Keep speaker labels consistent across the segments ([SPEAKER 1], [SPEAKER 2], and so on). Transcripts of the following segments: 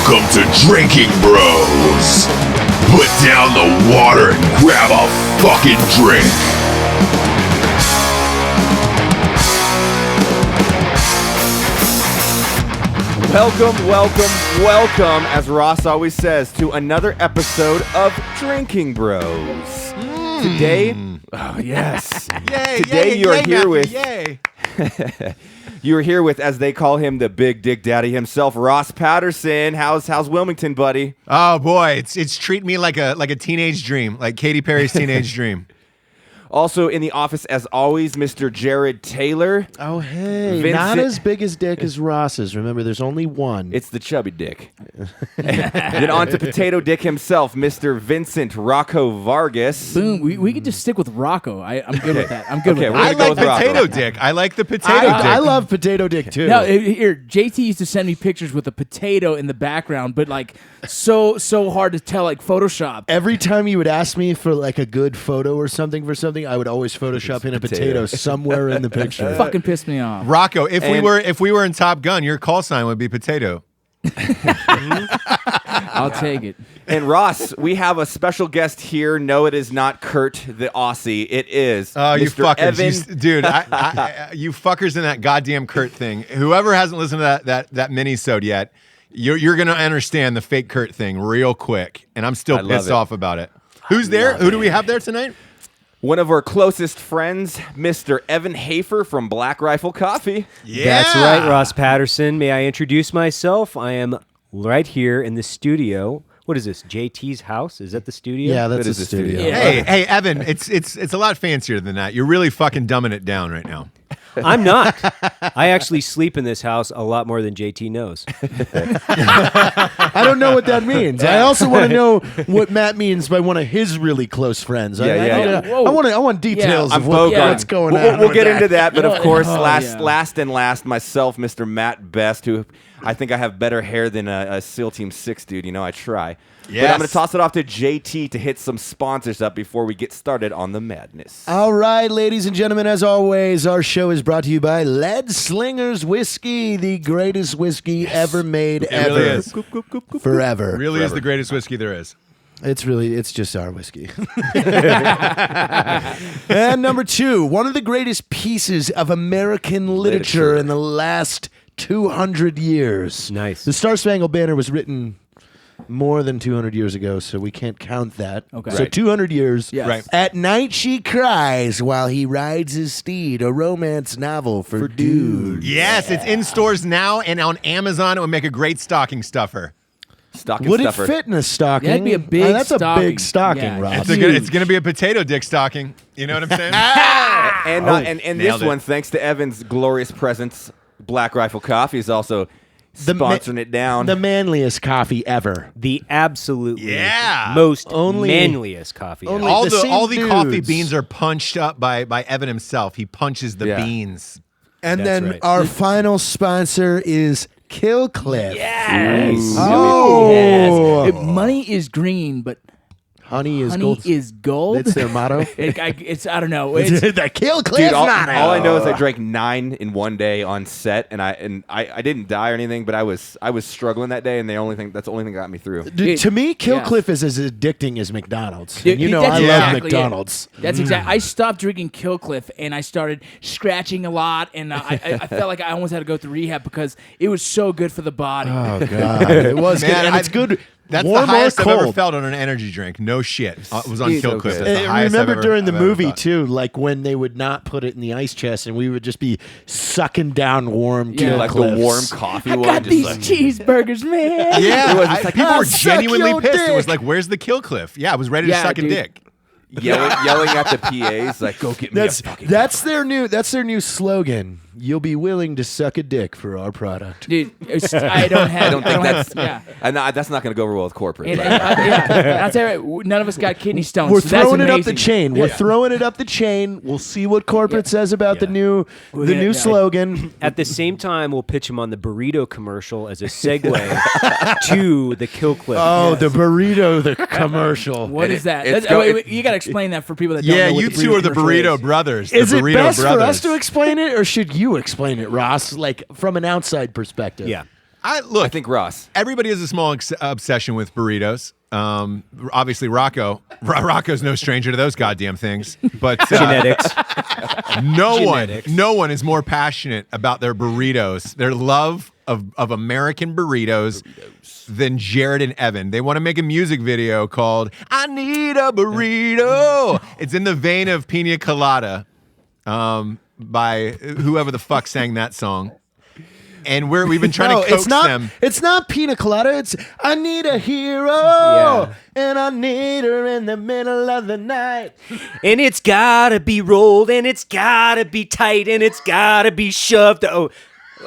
[SPEAKER 1] Welcome to Drinking Bros. Put down the water and grab a fucking drink.
[SPEAKER 2] Welcome, as Ross always says, to another episode of Drinking Bros. Today, oh yes, today you are here with, you are here with, as they call him, the Big Dick Daddy himself, Ross Patterson. How's Wilmington, buddy?
[SPEAKER 3] Oh boy, it's treating me like a teenage dream, like Katy Perry's teenage dream.
[SPEAKER 2] Also in the office, as always, Mr. Jared Taylor.
[SPEAKER 4] Oh, hey.
[SPEAKER 2] Vincent,
[SPEAKER 4] not as big as dick as Ross's. Remember, there's only one.
[SPEAKER 2] It's the chubby dick. Then on to Potato Dick himself, Mr. Vincent Rocco Vargas.
[SPEAKER 5] Boom. We could just stick with Rocco. I'm good with that. I'm good with that.
[SPEAKER 3] I like potato dick. I like the potato dick.
[SPEAKER 4] I love potato dick, too.
[SPEAKER 5] No, here, JT used to send me pictures with a potato in the background, but like so hard to tell, like Photoshop.
[SPEAKER 4] Every time you would ask me for like a good photo or something for something, I would always Photoshop in a potato somewhere in the picture.
[SPEAKER 5] Fucking pissed me off.
[SPEAKER 3] Rocco, if we were in Top Gun, your call sign would be potato.
[SPEAKER 5] I'll take it.
[SPEAKER 2] And Ross, we have a special guest here. No, it is not Kurt the Aussie. It is
[SPEAKER 3] Oh, you
[SPEAKER 2] Mr.
[SPEAKER 3] fuckers.
[SPEAKER 2] Evan.
[SPEAKER 3] Dude, you fuckers in that goddamn Kurt thing. Whoever hasn't listened to that mini-sode yet, you're going to understand the fake Kurt thing real quick. And I'm still pissed off about it. Who's there? Who do we have there tonight?
[SPEAKER 2] One of our closest friends, Mr. Evan Hafer from Black Rifle Coffee.
[SPEAKER 3] Yeah.
[SPEAKER 6] That's right, Ross Patterson. May I introduce myself? I am right here in the studio. What is this, JT's house? Is that the studio?
[SPEAKER 4] Yeah, that's
[SPEAKER 2] That
[SPEAKER 4] the
[SPEAKER 2] is the
[SPEAKER 4] studio.
[SPEAKER 2] studio.
[SPEAKER 5] Yeah.
[SPEAKER 3] Hey, Evan, it's a lot fancier than that. You're really fucking dumbing it down right now.
[SPEAKER 6] I'm not. I actually sleep in this house a lot more than JT knows.
[SPEAKER 4] I don't know what that means. I also want to know what Matt means by one of his really close friends.
[SPEAKER 2] Yeah.
[SPEAKER 4] I want details
[SPEAKER 5] Yeah,
[SPEAKER 4] of
[SPEAKER 2] I'm
[SPEAKER 4] what's
[SPEAKER 2] Bogan.
[SPEAKER 4] going
[SPEAKER 2] We'll
[SPEAKER 4] on.
[SPEAKER 2] We'll
[SPEAKER 4] with
[SPEAKER 2] get
[SPEAKER 4] that.
[SPEAKER 2] into that, but of course,
[SPEAKER 5] Oh,
[SPEAKER 2] last, myself, Mr. Matt Best, who I think I have better hair than a SEAL Team 6 dude. You know, I try. But I'm going to toss it off to JT to hit some sponsors up before we get started on the madness.
[SPEAKER 4] All right, ladies and gentlemen, as always, our show is brought to you by Lead Slingers Whiskey, the greatest whiskey ever made, ever.
[SPEAKER 3] really is.
[SPEAKER 4] Forever.
[SPEAKER 3] Really is the greatest whiskey there is.
[SPEAKER 4] It's just our whiskey. And number 2, one of the greatest pieces of American literature in the last 200 years.
[SPEAKER 6] Nice.
[SPEAKER 4] The Star Spangled Banner was written more than 200 years ago, so we can't count that.
[SPEAKER 5] Okay.
[SPEAKER 4] So
[SPEAKER 5] Right.
[SPEAKER 4] 200 years.
[SPEAKER 5] Yes.
[SPEAKER 3] Right.
[SPEAKER 4] At night she cries while he rides his steed, a romance novel for dudes.
[SPEAKER 3] Yes, it's in stores now and on Amazon. It would make a great stocking stuffer.
[SPEAKER 2] Stocking
[SPEAKER 4] Would
[SPEAKER 2] stuffer.
[SPEAKER 4] it fit in a stocking?
[SPEAKER 5] Yeah, it'd be a big
[SPEAKER 4] That's a
[SPEAKER 5] stocking.
[SPEAKER 4] big stocking,
[SPEAKER 5] Yeah,
[SPEAKER 4] Rob.
[SPEAKER 3] It's gonna be a potato dick stocking. You know what I'm saying?
[SPEAKER 2] And this
[SPEAKER 3] nailed it.
[SPEAKER 2] one, thanks to Evan's glorious presence, Black Rifle Coffee is also sponsoring it down.
[SPEAKER 4] The manliest coffee ever.
[SPEAKER 6] The absolutely
[SPEAKER 3] Yeah.
[SPEAKER 6] most
[SPEAKER 4] Only-
[SPEAKER 6] manliest coffee
[SPEAKER 4] only-
[SPEAKER 6] ever.
[SPEAKER 3] all
[SPEAKER 4] the
[SPEAKER 3] the
[SPEAKER 4] same
[SPEAKER 3] coffee
[SPEAKER 4] dudes.
[SPEAKER 3] beans are punched up by Evan himself. He punches the
[SPEAKER 2] Yeah.
[SPEAKER 3] beans.
[SPEAKER 4] And
[SPEAKER 6] That's
[SPEAKER 4] then
[SPEAKER 6] right.
[SPEAKER 4] our final sponsor is Killcliff.
[SPEAKER 6] Yes.
[SPEAKER 4] Oh.
[SPEAKER 5] Yes. Money is green, but
[SPEAKER 4] Honey is
[SPEAKER 5] honey
[SPEAKER 4] gold.
[SPEAKER 5] is gold.
[SPEAKER 4] That's their motto.
[SPEAKER 5] It's I don't know.
[SPEAKER 4] the
[SPEAKER 5] It's,
[SPEAKER 4] Killcliff
[SPEAKER 2] Dude, all
[SPEAKER 4] motto.
[SPEAKER 2] I know is I drank 9 in one day on set, and I didn't die or anything, but I was struggling that day, and that's the only thing that got me through.
[SPEAKER 4] Dude, to me, Killcliff is as addicting as McDonald's.
[SPEAKER 5] Dude,
[SPEAKER 4] And you know
[SPEAKER 5] that's
[SPEAKER 4] I love
[SPEAKER 5] exactly it.
[SPEAKER 4] McDonald's.
[SPEAKER 5] That's exactly. I stopped drinking Killcliff and I started scratching a lot, and I felt like I almost had to go through rehab because it was so good for the body.
[SPEAKER 4] Oh God, it was good,
[SPEAKER 3] Man,
[SPEAKER 4] and it's good.
[SPEAKER 3] That's
[SPEAKER 4] warm
[SPEAKER 3] the highest
[SPEAKER 4] or
[SPEAKER 3] I've
[SPEAKER 4] cold.
[SPEAKER 3] ever felt on an energy drink. No shit. It was on
[SPEAKER 2] Dude,
[SPEAKER 3] Killcliff.
[SPEAKER 2] so
[SPEAKER 3] That's
[SPEAKER 2] good.
[SPEAKER 3] the
[SPEAKER 4] And
[SPEAKER 3] highest
[SPEAKER 4] remember
[SPEAKER 3] I've ever-
[SPEAKER 4] during the
[SPEAKER 3] I've ever
[SPEAKER 4] movie
[SPEAKER 3] felt.
[SPEAKER 4] too, like when they would not put it in the ice chest, and we would just be sucking down warm
[SPEAKER 5] Yeah.
[SPEAKER 2] Like the
[SPEAKER 4] Killcliffs.
[SPEAKER 2] warm coffee
[SPEAKER 5] I
[SPEAKER 2] one.
[SPEAKER 5] got
[SPEAKER 2] just
[SPEAKER 5] these
[SPEAKER 2] like,
[SPEAKER 5] cheeseburgers, man.
[SPEAKER 3] Yeah,
[SPEAKER 2] It's like,
[SPEAKER 3] people
[SPEAKER 4] "I'll
[SPEAKER 3] were
[SPEAKER 4] suck
[SPEAKER 3] genuinely
[SPEAKER 4] your
[SPEAKER 3] pissed. It was
[SPEAKER 4] dick."
[SPEAKER 3] like, "Where's the Killcliff?" Yeah, I was ready to
[SPEAKER 5] Yeah,
[SPEAKER 3] suck a
[SPEAKER 5] dude.
[SPEAKER 3] dick.
[SPEAKER 2] yelling at the PAs, like, go get me a fucking
[SPEAKER 4] That's their new slogan. You'll be willing to suck a dick for our product.
[SPEAKER 5] Dude, I don't have.
[SPEAKER 2] I don't think that's
[SPEAKER 5] Yeah.
[SPEAKER 2] that's not going to go over well with corporate.
[SPEAKER 5] And,
[SPEAKER 2] but-
[SPEAKER 5] yeah, I'll tell you, none of us got kidney stones.
[SPEAKER 4] We're
[SPEAKER 5] so that's
[SPEAKER 4] throwing it up the
[SPEAKER 5] amazing.
[SPEAKER 4] chain. We're throwing it up the chain. We'll see what corporate says about the new
[SPEAKER 5] Yeah.
[SPEAKER 4] slogan.
[SPEAKER 6] At the same time, we'll pitch him on the burrito commercial as a segue to the Killcliff.
[SPEAKER 4] Oh, the burrito, the commercial.
[SPEAKER 5] What is that?
[SPEAKER 2] it's
[SPEAKER 5] Wait, you got to explain that for people that don't
[SPEAKER 3] Yeah,
[SPEAKER 5] know what
[SPEAKER 3] you
[SPEAKER 5] the
[SPEAKER 3] two are the
[SPEAKER 5] commercial
[SPEAKER 3] burrito brothers.
[SPEAKER 4] Is
[SPEAKER 3] the
[SPEAKER 4] it
[SPEAKER 3] burrito
[SPEAKER 4] best
[SPEAKER 3] brothers.
[SPEAKER 4] for us to explain it, or should you explain it, Ross? Like from an outside perspective.
[SPEAKER 6] Yeah.
[SPEAKER 3] I
[SPEAKER 2] think Ross.
[SPEAKER 3] Everybody has a small obsession with burritos. Obviously, Rocco's no stranger to those goddamn things. But
[SPEAKER 6] Genetics.
[SPEAKER 3] no one is more passionate about their burritos, their love of American burritos than Jared and Evan. They want to make a music video called "I Need a Burrito." It's in the vein of Pina Colada, by whoever the fuck sang that song. And we've been trying to coax them.
[SPEAKER 4] It's not Pina Colada. It's I need a hero, and I need her in the middle of the night.
[SPEAKER 6] And it's gotta be rolled, and it's gotta be tight, and it's gotta be shoved. Oh,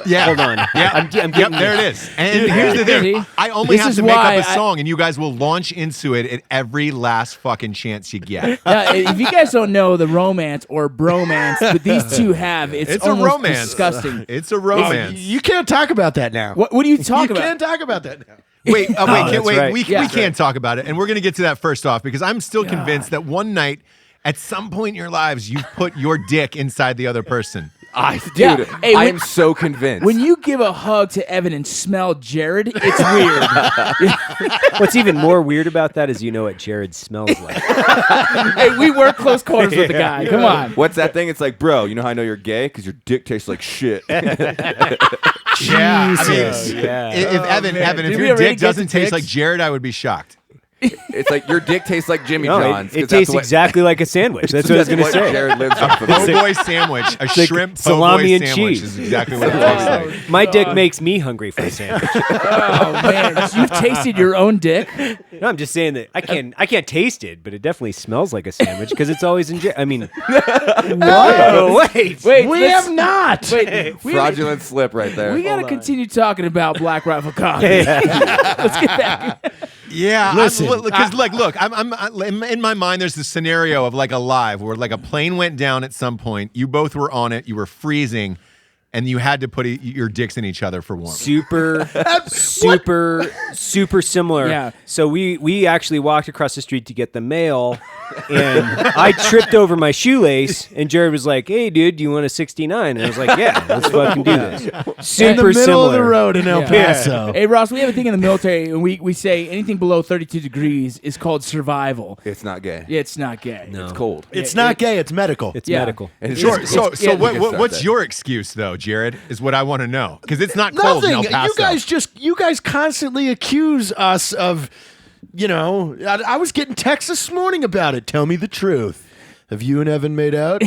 [SPEAKER 3] yeah.
[SPEAKER 6] Hold on.
[SPEAKER 3] Yeah,
[SPEAKER 6] I'm getting
[SPEAKER 3] there it is. And here's the thing. I only have to make up a song, and you guys will launch into it at every last fucking chance you get.
[SPEAKER 5] If you guys don't know the romance or bromance that these two have, it's
[SPEAKER 3] a
[SPEAKER 5] almost
[SPEAKER 3] romance.
[SPEAKER 5] Disgusting.
[SPEAKER 3] It's a romance.
[SPEAKER 4] You can't talk about that now.
[SPEAKER 5] What are you talking about?
[SPEAKER 4] You can't talk about that now.
[SPEAKER 3] Wait,
[SPEAKER 6] right.
[SPEAKER 3] We can't talk about it, and we're going to get to that first off because I'm still convinced that one night, at some point in your lives, you've put your dick inside the other person.
[SPEAKER 2] I am so convinced.
[SPEAKER 5] When you give a hug to Evan and smell Jared, it's weird.
[SPEAKER 6] What's even more weird about that is you know what Jared smells like.
[SPEAKER 5] Hey, we work close quarters with the guy. Come on.
[SPEAKER 2] What's that thing? It's like, bro, you know how I know you're gay? Because your dick tastes like shit.
[SPEAKER 3] Yeah. If your dick doesn't taste like Jared, I would be shocked.
[SPEAKER 2] It's like your dick tastes like Jimmy
[SPEAKER 6] No,
[SPEAKER 2] John's.
[SPEAKER 6] it tastes exactly like a sandwich. That's what I was going to say.
[SPEAKER 2] Jared lives off of.
[SPEAKER 3] Po' boy sandwich, a shrimp po'
[SPEAKER 6] salami
[SPEAKER 3] boy
[SPEAKER 6] and
[SPEAKER 3] sandwich
[SPEAKER 6] cheese.
[SPEAKER 3] is exactly what it tastes like.
[SPEAKER 6] My dick makes me hungry for a sandwich.
[SPEAKER 5] Oh man, you've tasted your own dick.
[SPEAKER 6] No, I'm just saying that I can't taste it, but it definitely smells like a sandwich because it's always in. I mean,
[SPEAKER 5] Whoa, wait,
[SPEAKER 4] We have not.
[SPEAKER 5] Wait,
[SPEAKER 2] Fraudulent slip right there.
[SPEAKER 5] we got to continue talking about Black Rifle Coffee. Let's get back.
[SPEAKER 3] Yeah,
[SPEAKER 4] Listen,
[SPEAKER 3] because look, I'm in my mind. There's this scenario of like a live where like a plane went down at some point. You both were on it. You were freezing, and you had to put your dicks in each other for warmth.
[SPEAKER 6] super similar.
[SPEAKER 5] Yeah.
[SPEAKER 6] So we actually walked across the street to get the mail, and I tripped over my shoelace, and Jared was like, "Hey, dude, do you want a 69?" And I was like, "Yeah, let's fucking do this." Super
[SPEAKER 4] In the middle
[SPEAKER 6] similar.
[SPEAKER 4] of the road in El Paso.
[SPEAKER 5] Hey Ross, we have a thing in the military, and we say anything below 32 degrees is called survival.
[SPEAKER 2] It's not gay.
[SPEAKER 5] Yeah, it's not gay.
[SPEAKER 6] No.
[SPEAKER 2] It's cold.
[SPEAKER 4] It's not gay. It's medical.
[SPEAKER 6] It's
[SPEAKER 5] Yeah.
[SPEAKER 6] medical.
[SPEAKER 3] Sure. So
[SPEAKER 5] yeah,
[SPEAKER 3] what's your excuse though, Jared? Is what I want to know because it's not cold in El
[SPEAKER 4] Nothing.
[SPEAKER 3] Paso.
[SPEAKER 4] You guys constantly accuse us of, I was getting texts this morning about it. Tell me the truth. Have you and Evan made out?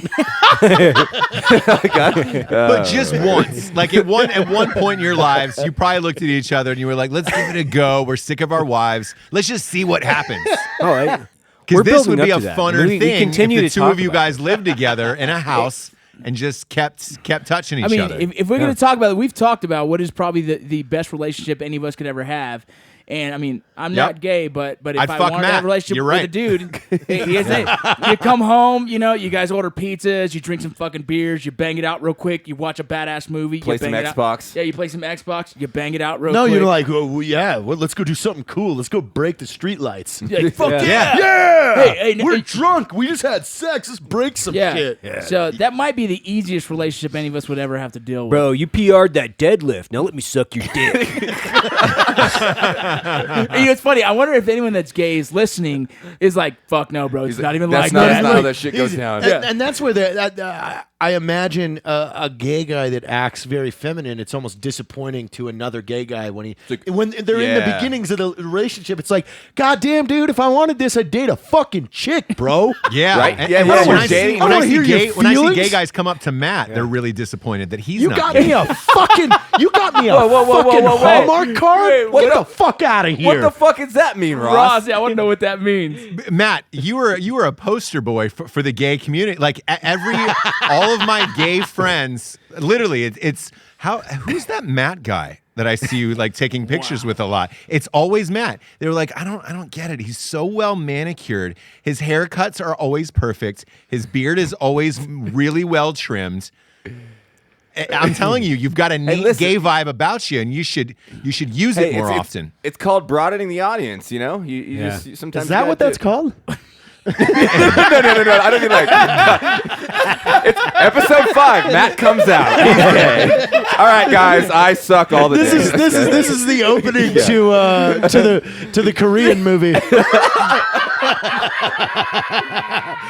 [SPEAKER 3] But just once, like at one point in your lives, you probably looked at each other and you were like, "Let's give it a go. We're sick of our wives. Let's just see what happens."
[SPEAKER 6] We're
[SPEAKER 3] Because this would
[SPEAKER 6] building
[SPEAKER 3] be a
[SPEAKER 6] up to that.
[SPEAKER 3] funner
[SPEAKER 6] We
[SPEAKER 3] thing
[SPEAKER 6] continue
[SPEAKER 3] if the
[SPEAKER 6] to
[SPEAKER 3] two
[SPEAKER 6] talk
[SPEAKER 3] of you
[SPEAKER 6] about
[SPEAKER 3] guys lived together in a house and just kept touching each
[SPEAKER 5] I mean,
[SPEAKER 3] other.
[SPEAKER 5] if we're going to talk about it, we've talked about what is probably the best relationship any of us could ever have. And I mean, I'm
[SPEAKER 3] Yep.
[SPEAKER 5] not gay, but if
[SPEAKER 3] I'd
[SPEAKER 5] I
[SPEAKER 3] fuck
[SPEAKER 5] wanted to have
[SPEAKER 3] Matt.
[SPEAKER 5] a relationship
[SPEAKER 3] You're
[SPEAKER 5] with
[SPEAKER 3] right.
[SPEAKER 5] a dude, here's the thing. You come home, you guys order pizzas, you drink some fucking beers, you bang it out real quick, you watch a badass movie,
[SPEAKER 2] Play
[SPEAKER 5] you bang
[SPEAKER 2] some
[SPEAKER 5] it out.
[SPEAKER 2] Xbox.
[SPEAKER 5] Yeah, you play some Xbox, you bang it out real
[SPEAKER 4] No,
[SPEAKER 5] quick.
[SPEAKER 4] you're like, let's go do something cool. Let's go break the street lights.
[SPEAKER 5] You're like, fuck
[SPEAKER 6] Yeah.
[SPEAKER 5] yeah. Hey,
[SPEAKER 4] We're drunk. We just had sex. Let's break some
[SPEAKER 5] Yeah.
[SPEAKER 4] shit.
[SPEAKER 5] So that might be the easiest relationship any of us would ever have to deal with.
[SPEAKER 6] Bro, you PR'd that deadlift. Now let me suck your dick.
[SPEAKER 5] It's funny. I wonder if anyone that's gay is listening is like, fuck no, bro. It's not even like
[SPEAKER 2] That's
[SPEAKER 5] that.
[SPEAKER 2] not how that shit goes down.
[SPEAKER 4] And that's where I imagine a gay guy that acts very feminine. It's almost disappointing to another gay guy when when they're in the
[SPEAKER 2] Yeah.
[SPEAKER 4] beginnings of the relationship. It's like, God damn, dude, if I wanted this, I'd date a fucking chick, bro.
[SPEAKER 3] yeah,
[SPEAKER 2] Right?
[SPEAKER 3] And,
[SPEAKER 2] Yeah,
[SPEAKER 3] and
[SPEAKER 2] yeah,
[SPEAKER 3] when
[SPEAKER 2] we're
[SPEAKER 3] I
[SPEAKER 2] dating.
[SPEAKER 3] see
[SPEAKER 2] I
[SPEAKER 3] when I
[SPEAKER 4] wanna
[SPEAKER 3] see
[SPEAKER 4] hear your
[SPEAKER 3] gay when I see
[SPEAKER 4] feelings.
[SPEAKER 3] gay guys come up to Matt, they're really disappointed that he's
[SPEAKER 4] You
[SPEAKER 3] not
[SPEAKER 4] got
[SPEAKER 3] gay.
[SPEAKER 4] me a fucking fucking Hallmark card.
[SPEAKER 2] What
[SPEAKER 4] Get
[SPEAKER 2] the-
[SPEAKER 4] the fuck out of here.
[SPEAKER 2] What the fuck does that mean, Ross?
[SPEAKER 5] Ross, I want to know what that means.
[SPEAKER 3] Matt, you were a poster boy for the gay community. Like all of my gay friends, literally, it's who's that Matt guy that I see you like taking pictures with a lot? It's always Matt. They were like, I don't get it. He's so well manicured. His haircuts are always perfect. His beard is always really well trimmed. I'm telling you, you've got a neat
[SPEAKER 2] listen.
[SPEAKER 3] gay vibe about you, and you should use it more often.
[SPEAKER 2] It's called broadening the audience. You
[SPEAKER 6] Yeah.
[SPEAKER 2] just sometimes
[SPEAKER 4] Is
[SPEAKER 2] you
[SPEAKER 4] that
[SPEAKER 2] gotta
[SPEAKER 4] what
[SPEAKER 2] do
[SPEAKER 4] that's
[SPEAKER 2] it.
[SPEAKER 4] called?
[SPEAKER 2] No. I don't mean like. It's episode 5. Matt comes out. He's gay. All right, guys. I suck all the
[SPEAKER 4] This
[SPEAKER 2] days.
[SPEAKER 4] is the opening to the Korean movie.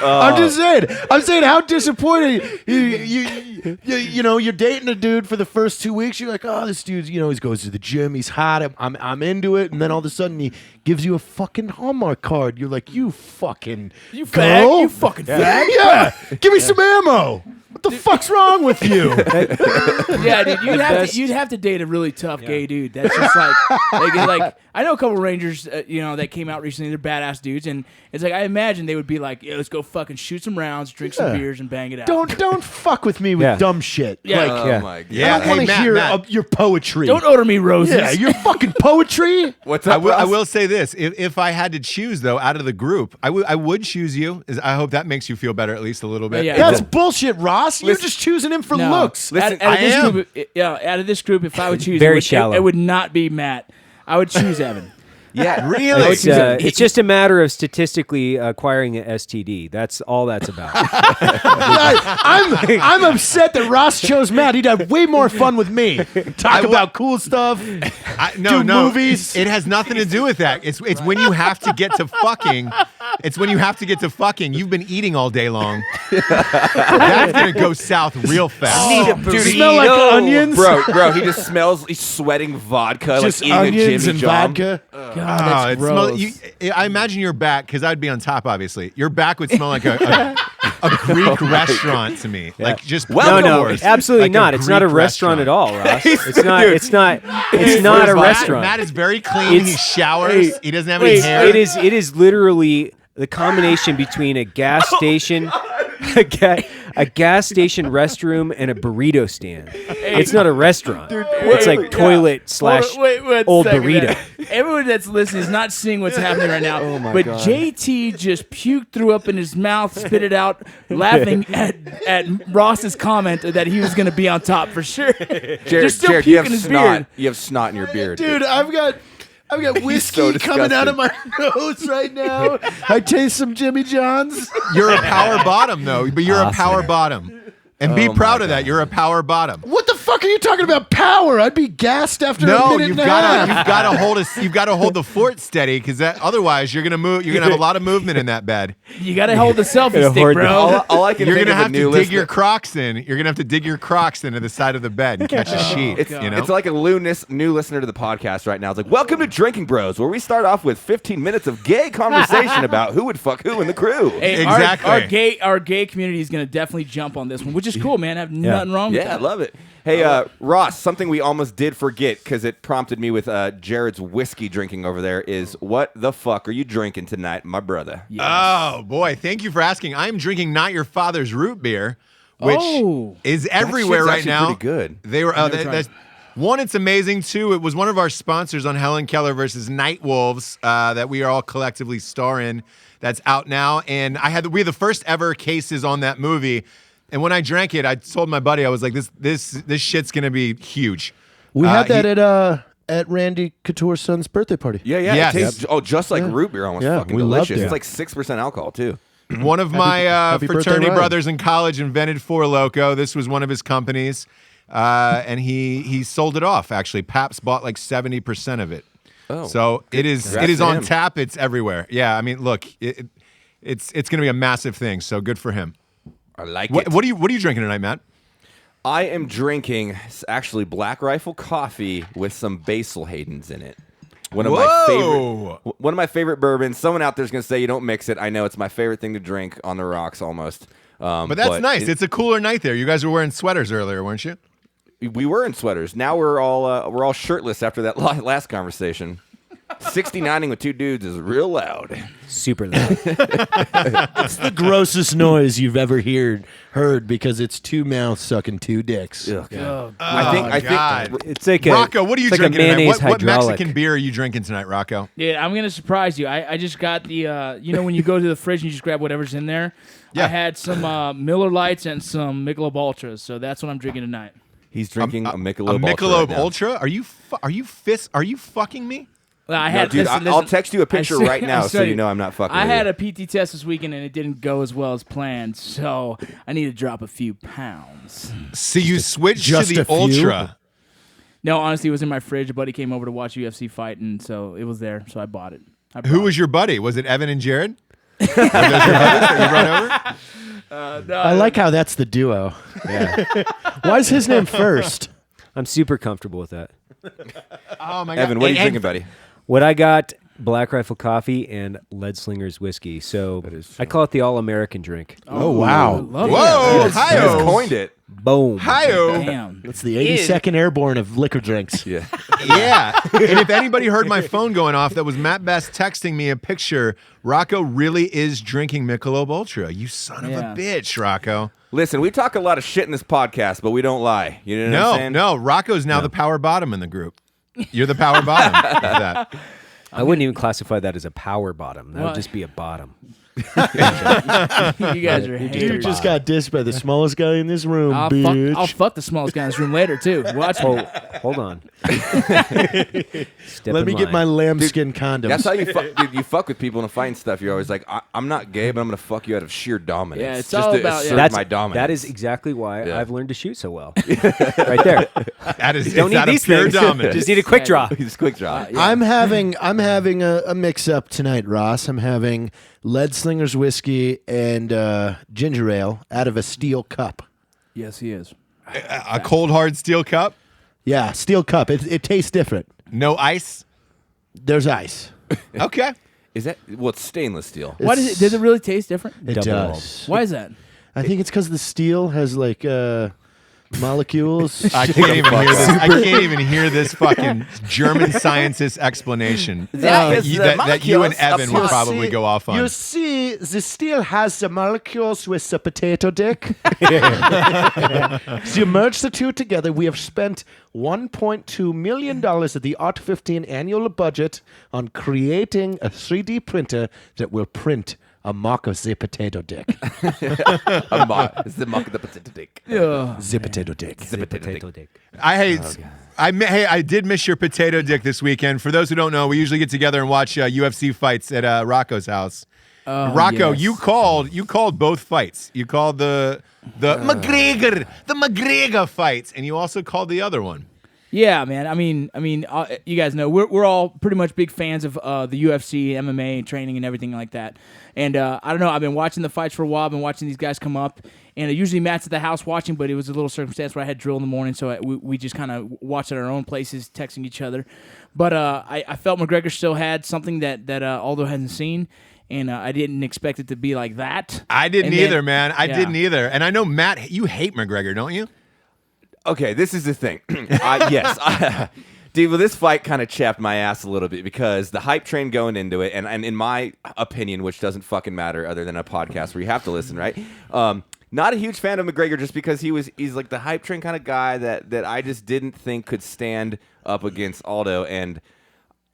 [SPEAKER 4] I'm saying how disappointing you know, you're dating a dude for the first 2 weeks. You're like, oh, this dude's, you know, he goes to the gym, he's hot, I'm into it, and then all of a sudden he gives you a fucking Hallmark card. You're like, you fucking
[SPEAKER 5] You
[SPEAKER 4] girl,
[SPEAKER 5] fag? You fucking fag?
[SPEAKER 4] yeah, give me some ammo. What the fuck's wrong with you?
[SPEAKER 5] Yeah, dude, you'd have to date a really tough gay dude. That's just like I know a couple Rangers, that came out recently. They're badass dudes, and it's like I imagine they would be like, yeah, let's go fucking shoot some rounds, drink some beers, and bang it out.
[SPEAKER 4] Don't fuck with me with dumb shit.
[SPEAKER 5] Yeah.
[SPEAKER 4] Like,
[SPEAKER 2] Oh my god.
[SPEAKER 3] Yeah,
[SPEAKER 4] I don't want to
[SPEAKER 3] hey,
[SPEAKER 4] hear
[SPEAKER 3] Matt.
[SPEAKER 4] your poetry.
[SPEAKER 5] Don't order me roses.
[SPEAKER 4] Yeah, your fucking poetry.
[SPEAKER 2] What's
[SPEAKER 3] I
[SPEAKER 2] up?
[SPEAKER 3] will, I
[SPEAKER 2] Ross?
[SPEAKER 3] will say this: if I had to choose, though, out of the group, I would choose you. I hope that makes you feel better at least a little bit.
[SPEAKER 5] Yeah.
[SPEAKER 4] That's bullshit, Ross. You're just choosing him for
[SPEAKER 5] No.
[SPEAKER 4] looks.
[SPEAKER 2] Listen,
[SPEAKER 5] Out of this group, if I would choose,
[SPEAKER 6] Very
[SPEAKER 5] it would,
[SPEAKER 6] shallow.
[SPEAKER 5] It would not be Matt. I would choose Evan.
[SPEAKER 2] Yeah,
[SPEAKER 3] Really?
[SPEAKER 6] It's just a matter of statistically acquiring an STD. That's all that's about.
[SPEAKER 4] I'm upset that Ross chose Matt. He'd have way more fun with me. Talk about cool stuff.
[SPEAKER 3] No,
[SPEAKER 4] movies.
[SPEAKER 3] It has nothing to do with that. It's when you have to get to fucking. It's when you have to get to fucking. You've been eating all day long. That's gonna go south real fast.
[SPEAKER 4] Dude, smell like onions.
[SPEAKER 2] bro, he just smells. He's sweating vodka,
[SPEAKER 4] Just
[SPEAKER 2] like eating a
[SPEAKER 4] onions
[SPEAKER 2] Jimmy
[SPEAKER 4] and
[SPEAKER 2] John.
[SPEAKER 4] vodka.
[SPEAKER 5] God, that's
[SPEAKER 3] it
[SPEAKER 5] gross.
[SPEAKER 3] I imagine your back, because I'd be on top, obviously. Your back would smell like a Greek restaurant to me. Like just
[SPEAKER 6] No,
[SPEAKER 3] Like
[SPEAKER 6] absolutely
[SPEAKER 3] a
[SPEAKER 6] not. It's not a
[SPEAKER 3] Greek
[SPEAKER 6] restaurant at all, Ross. It's not.
[SPEAKER 2] Dude.
[SPEAKER 6] It's not. It's not a restaurant.
[SPEAKER 3] Matt is very clean. He showers. He doesn't have any hair.
[SPEAKER 6] It is literally the combination between a gas station, a gas station restroom, and a burrito stand. It's not a restaurant. It's like toilet slash
[SPEAKER 5] Wait
[SPEAKER 6] old
[SPEAKER 5] second,
[SPEAKER 6] burrito.
[SPEAKER 5] man. Everyone that's listening is not seeing what's happening right now.
[SPEAKER 2] Oh my
[SPEAKER 5] but
[SPEAKER 2] God.
[SPEAKER 5] JT just puked, threw up in his mouth, spit it out, laughing at Ross's comment that he was going to be on top for sure.
[SPEAKER 2] Jared,
[SPEAKER 5] still
[SPEAKER 2] Jared, you have
[SPEAKER 5] puking his
[SPEAKER 2] snot.
[SPEAKER 5] beard.
[SPEAKER 2] You have snot in your beard,
[SPEAKER 4] Dude, I've got whiskey
[SPEAKER 2] so
[SPEAKER 4] coming out of my nose right now. I taste some Jimmy John's.
[SPEAKER 3] You're a power bottom, though. But you're a power bottom. And be
[SPEAKER 2] Oh
[SPEAKER 3] proud
[SPEAKER 2] my
[SPEAKER 3] of that. You're a power bottom.
[SPEAKER 4] What the fuck are you talking about? Power? I'd be gassed after a
[SPEAKER 3] No,
[SPEAKER 4] minute
[SPEAKER 3] you've
[SPEAKER 4] and a half.
[SPEAKER 3] got to hold the fort steady, because otherwise you're gonna move. You're gonna have a lot of movement in that bed.
[SPEAKER 5] You got to hold the selfie stick, bro.
[SPEAKER 2] All I can
[SPEAKER 3] You're
[SPEAKER 2] think
[SPEAKER 3] gonna
[SPEAKER 2] of
[SPEAKER 3] have
[SPEAKER 2] a new
[SPEAKER 3] to dig
[SPEAKER 2] listener.
[SPEAKER 3] your Crocs in. You're gonna have to dig your Crocs into the side of the bed and catch a sheet.
[SPEAKER 2] It's like a new listener to the podcast right now. It's like, welcome to Drinking Bros, where we start off with 15 minutes of gay conversation about who would fuck who in the crew.
[SPEAKER 5] Hey,
[SPEAKER 3] Exactly.
[SPEAKER 5] Our gay community is going to definitely jump on this one, which is cool, man. I have nothing wrong with
[SPEAKER 2] Yeah, I
[SPEAKER 5] that.
[SPEAKER 2] love it. Hey, Ross, something we almost did forget because it prompted me with Jared's whiskey drinking over there is, what the fuck are you drinking tonight, my brother?
[SPEAKER 3] Oh boy, thank you for asking. I'm drinking Not Your Father's root beer, which is everywhere
[SPEAKER 2] shit's
[SPEAKER 3] right
[SPEAKER 2] actually
[SPEAKER 3] now.
[SPEAKER 2] pretty good.
[SPEAKER 3] They were that's one. It's amazing. Two, it was one of our sponsors on Helen Keller versus Night Wolves that we are all collectively star in. That's out now, and we had the first ever cases on that movie. And when I drank it, I told my buddy, I was like, this shit's gonna be huge.
[SPEAKER 4] We had that at Randy Couture's son's birthday party.
[SPEAKER 2] Yeah.
[SPEAKER 3] Yes.
[SPEAKER 2] It tastes, just like root beer, almost
[SPEAKER 4] Yeah,
[SPEAKER 2] fucking
[SPEAKER 4] we loved
[SPEAKER 2] delicious.
[SPEAKER 4] it.
[SPEAKER 2] It's like 6% alcohol, too.
[SPEAKER 3] One of my
[SPEAKER 4] happy birthday,
[SPEAKER 3] fraternity
[SPEAKER 4] Ryan.
[SPEAKER 3] brothers in college invented Four Loko. This was one of his companies, and he sold it off. Actually, Pabst bought like 70% of it.
[SPEAKER 2] Oh,
[SPEAKER 3] So it is
[SPEAKER 2] Congrats to
[SPEAKER 3] on
[SPEAKER 2] him.
[SPEAKER 3] tap. It's everywhere. Yeah, I mean, look, it's going to be a massive thing. So good for him.
[SPEAKER 2] I like
[SPEAKER 3] What
[SPEAKER 2] it.
[SPEAKER 3] are you drinking tonight, Matt?
[SPEAKER 2] I am drinking actually Black Rifle coffee with some Basil Haydens in it. One of my favorite bourbons. Someone out there's gonna say you don't mix it. I know it's my favorite thing to drink on the rocks almost.
[SPEAKER 3] But that's nice. It's a cooler night there. You guys were wearing sweaters earlier, weren't you?
[SPEAKER 2] We were in sweaters. Now we're all shirtless after that last conversation. 69ing with two dudes is real loud.
[SPEAKER 6] Super loud.
[SPEAKER 4] It's the grossest noise you've ever heard because it's two mouths sucking two dicks.
[SPEAKER 2] Ugh.
[SPEAKER 5] Oh,
[SPEAKER 2] I think
[SPEAKER 6] It's like
[SPEAKER 3] Rocco, what are you
[SPEAKER 6] it's like
[SPEAKER 3] drinking
[SPEAKER 6] a
[SPEAKER 3] tonight?
[SPEAKER 6] mayonnaise
[SPEAKER 3] What
[SPEAKER 6] hydraulic.
[SPEAKER 3] Mexican beer are you drinking tonight, Rocco?
[SPEAKER 5] yeah, I'm going to surprise you. I just got the, when you go to the fridge and you just grab whatever's in there.
[SPEAKER 3] Yeah.
[SPEAKER 5] I had some Miller Lights and some Michelob Ultras, so that's what I'm drinking tonight.
[SPEAKER 2] he's drinking a
[SPEAKER 3] A
[SPEAKER 2] Michelob
[SPEAKER 3] Michelob
[SPEAKER 2] Ultra. Right now.
[SPEAKER 3] Ultra? Are you fucking me?
[SPEAKER 5] Well, I had,
[SPEAKER 2] dude,
[SPEAKER 5] listen,
[SPEAKER 2] I'll text you a picture right now so you know I'm not fucking
[SPEAKER 5] I
[SPEAKER 2] with
[SPEAKER 5] had
[SPEAKER 2] you.
[SPEAKER 5] a PT test this weekend and it didn't go as well as planned, so I need to drop a few pounds.
[SPEAKER 3] So you switched to
[SPEAKER 4] just
[SPEAKER 3] the
[SPEAKER 4] a few?
[SPEAKER 3] Ultra.
[SPEAKER 5] No, honestly, it was in my fridge. A buddy came over to watch UFC fight, and so it was there, so I bought it.
[SPEAKER 3] Who was your buddy? Was it Evan and Jared? Were those your buddies that you run over?
[SPEAKER 5] No,
[SPEAKER 4] I like how that's the duo.
[SPEAKER 6] Yeah.
[SPEAKER 4] Why is his name first?
[SPEAKER 6] I'm super comfortable with that.
[SPEAKER 3] Oh my god.
[SPEAKER 2] Evan, what are you
[SPEAKER 3] And-
[SPEAKER 2] drinking, buddy?
[SPEAKER 6] What I got, Black Rifle coffee and Lead Slingers whiskey. So I call it the all-American drink.
[SPEAKER 4] Oh, wow.
[SPEAKER 5] love
[SPEAKER 3] Whoa,
[SPEAKER 2] You
[SPEAKER 3] hi-yo.
[SPEAKER 2] just coined it.
[SPEAKER 6] Boom.
[SPEAKER 3] Hi-yo.
[SPEAKER 5] that. Damn.
[SPEAKER 4] It's the 82nd Airborne of liquor drinks.
[SPEAKER 2] Yeah.
[SPEAKER 3] Yeah. And if anybody heard my phone going off, that was Matt Best texting me a picture. Rocco really is drinking Michelob Ultra. You son of
[SPEAKER 5] Yeah.
[SPEAKER 3] a bitch, Rocco.
[SPEAKER 2] Listen, we talk a lot of shit in this podcast, but we don't lie. You know what I'm saying?
[SPEAKER 3] No. Rocco's now the power bottom in the group. You're the power bottom of that.
[SPEAKER 6] I wouldn't even classify that as a power bottom. That would
[SPEAKER 5] What?
[SPEAKER 6] just be a bottom.
[SPEAKER 5] You guys are
[SPEAKER 4] You
[SPEAKER 5] haters.
[SPEAKER 4] just got dissed by the smallest guy in this room, bitch.
[SPEAKER 5] I'll fuck the smallest guy in this room later, too. Watch me.
[SPEAKER 6] Hold on.
[SPEAKER 4] Let me get my lambskin condoms.
[SPEAKER 2] That's how you fuck. Dude, you fuck with people in a fight and stuff. You're always like, I'm not gay, but I'm gonna fuck you out of sheer dominance.
[SPEAKER 5] Yeah, it's
[SPEAKER 2] just
[SPEAKER 5] all
[SPEAKER 2] to
[SPEAKER 5] about-
[SPEAKER 2] assert
[SPEAKER 5] yeah.
[SPEAKER 2] my dominance.
[SPEAKER 6] That is exactly why
[SPEAKER 2] Yeah.
[SPEAKER 6] I've learned to shoot so well. Right there.
[SPEAKER 3] That is
[SPEAKER 6] Don't
[SPEAKER 3] it's
[SPEAKER 6] need
[SPEAKER 3] out of
[SPEAKER 6] these
[SPEAKER 3] pure
[SPEAKER 6] things.
[SPEAKER 3] dominance.
[SPEAKER 6] Just need a quick draw.
[SPEAKER 2] Just quick draw.
[SPEAKER 4] I'm having a mix up tonight, Ross. I'm having Lead Slingers whiskey and ginger ale out of a steel cup.
[SPEAKER 5] Yes, he is.
[SPEAKER 3] A cold hard steel cup,
[SPEAKER 4] Yeah, steel cup. It tastes different.
[SPEAKER 3] no ice.
[SPEAKER 4] There's ice.
[SPEAKER 3] Okay.
[SPEAKER 2] Is that it's stainless steel?
[SPEAKER 5] Why does it? Does it really taste different?
[SPEAKER 4] It
[SPEAKER 6] Double
[SPEAKER 4] does.
[SPEAKER 5] Why is that?
[SPEAKER 4] I think it's because the steel has like molecules.
[SPEAKER 3] I can't even hear this. I can't even hear this fucking German scientist's explanation that you and Evan will probably go off on.
[SPEAKER 4] You see, the steel has the molecules with the potato dick. So you merge the two together. We have spent $1.2 million of the Art 15 annual budget on creating a 3D printer that will print a mock of the potato dick.
[SPEAKER 2] It's the mock of the potato dick.
[SPEAKER 4] The potato dick.
[SPEAKER 2] The potato dick.
[SPEAKER 3] I did miss your potato dick this weekend. For those who don't know, we usually get together and watch UFC fights at Rocco's house. Rocco,
[SPEAKER 5] yes.
[SPEAKER 3] you called both fights. You called the McGregor fights, and you also called the other one.
[SPEAKER 5] Yeah, man. I mean, you guys know we're all pretty much big fans of the UFC, MMA, training, and everything like that. And I don't know. I've been watching the fights for a while. I've been watching these guys come up, and usually Matt's at the house watching. But it was a little circumstance where I had drill in the morning, so we just kind of watched at our own places, texting each other. But I felt McGregor still had something that Aldo hasn't seen. And I didn't expect it to be like that.
[SPEAKER 3] I didn't
[SPEAKER 5] And
[SPEAKER 3] either,
[SPEAKER 5] then-
[SPEAKER 3] man. I
[SPEAKER 5] yeah.
[SPEAKER 3] didn't either. And I know, Matt, you hate McGregor, don't you?
[SPEAKER 2] Okay, this is the thing. Yes. Dude, well, this fight kind of chapped my ass a little bit because the hype train going into it, and in my opinion, which doesn't fucking matter other than a podcast where you have to listen, right? Not a huge fan of McGregor just because he's like the hype train kind of guy that I just didn't think could stand up against Aldo, and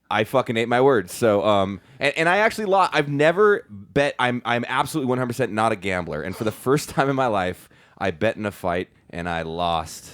[SPEAKER 2] I fucking ate my words. So, and I actually lost. I've never bet. I'm absolutely 100% not a gambler, and for the first time in my life, I bet in a fight and I lost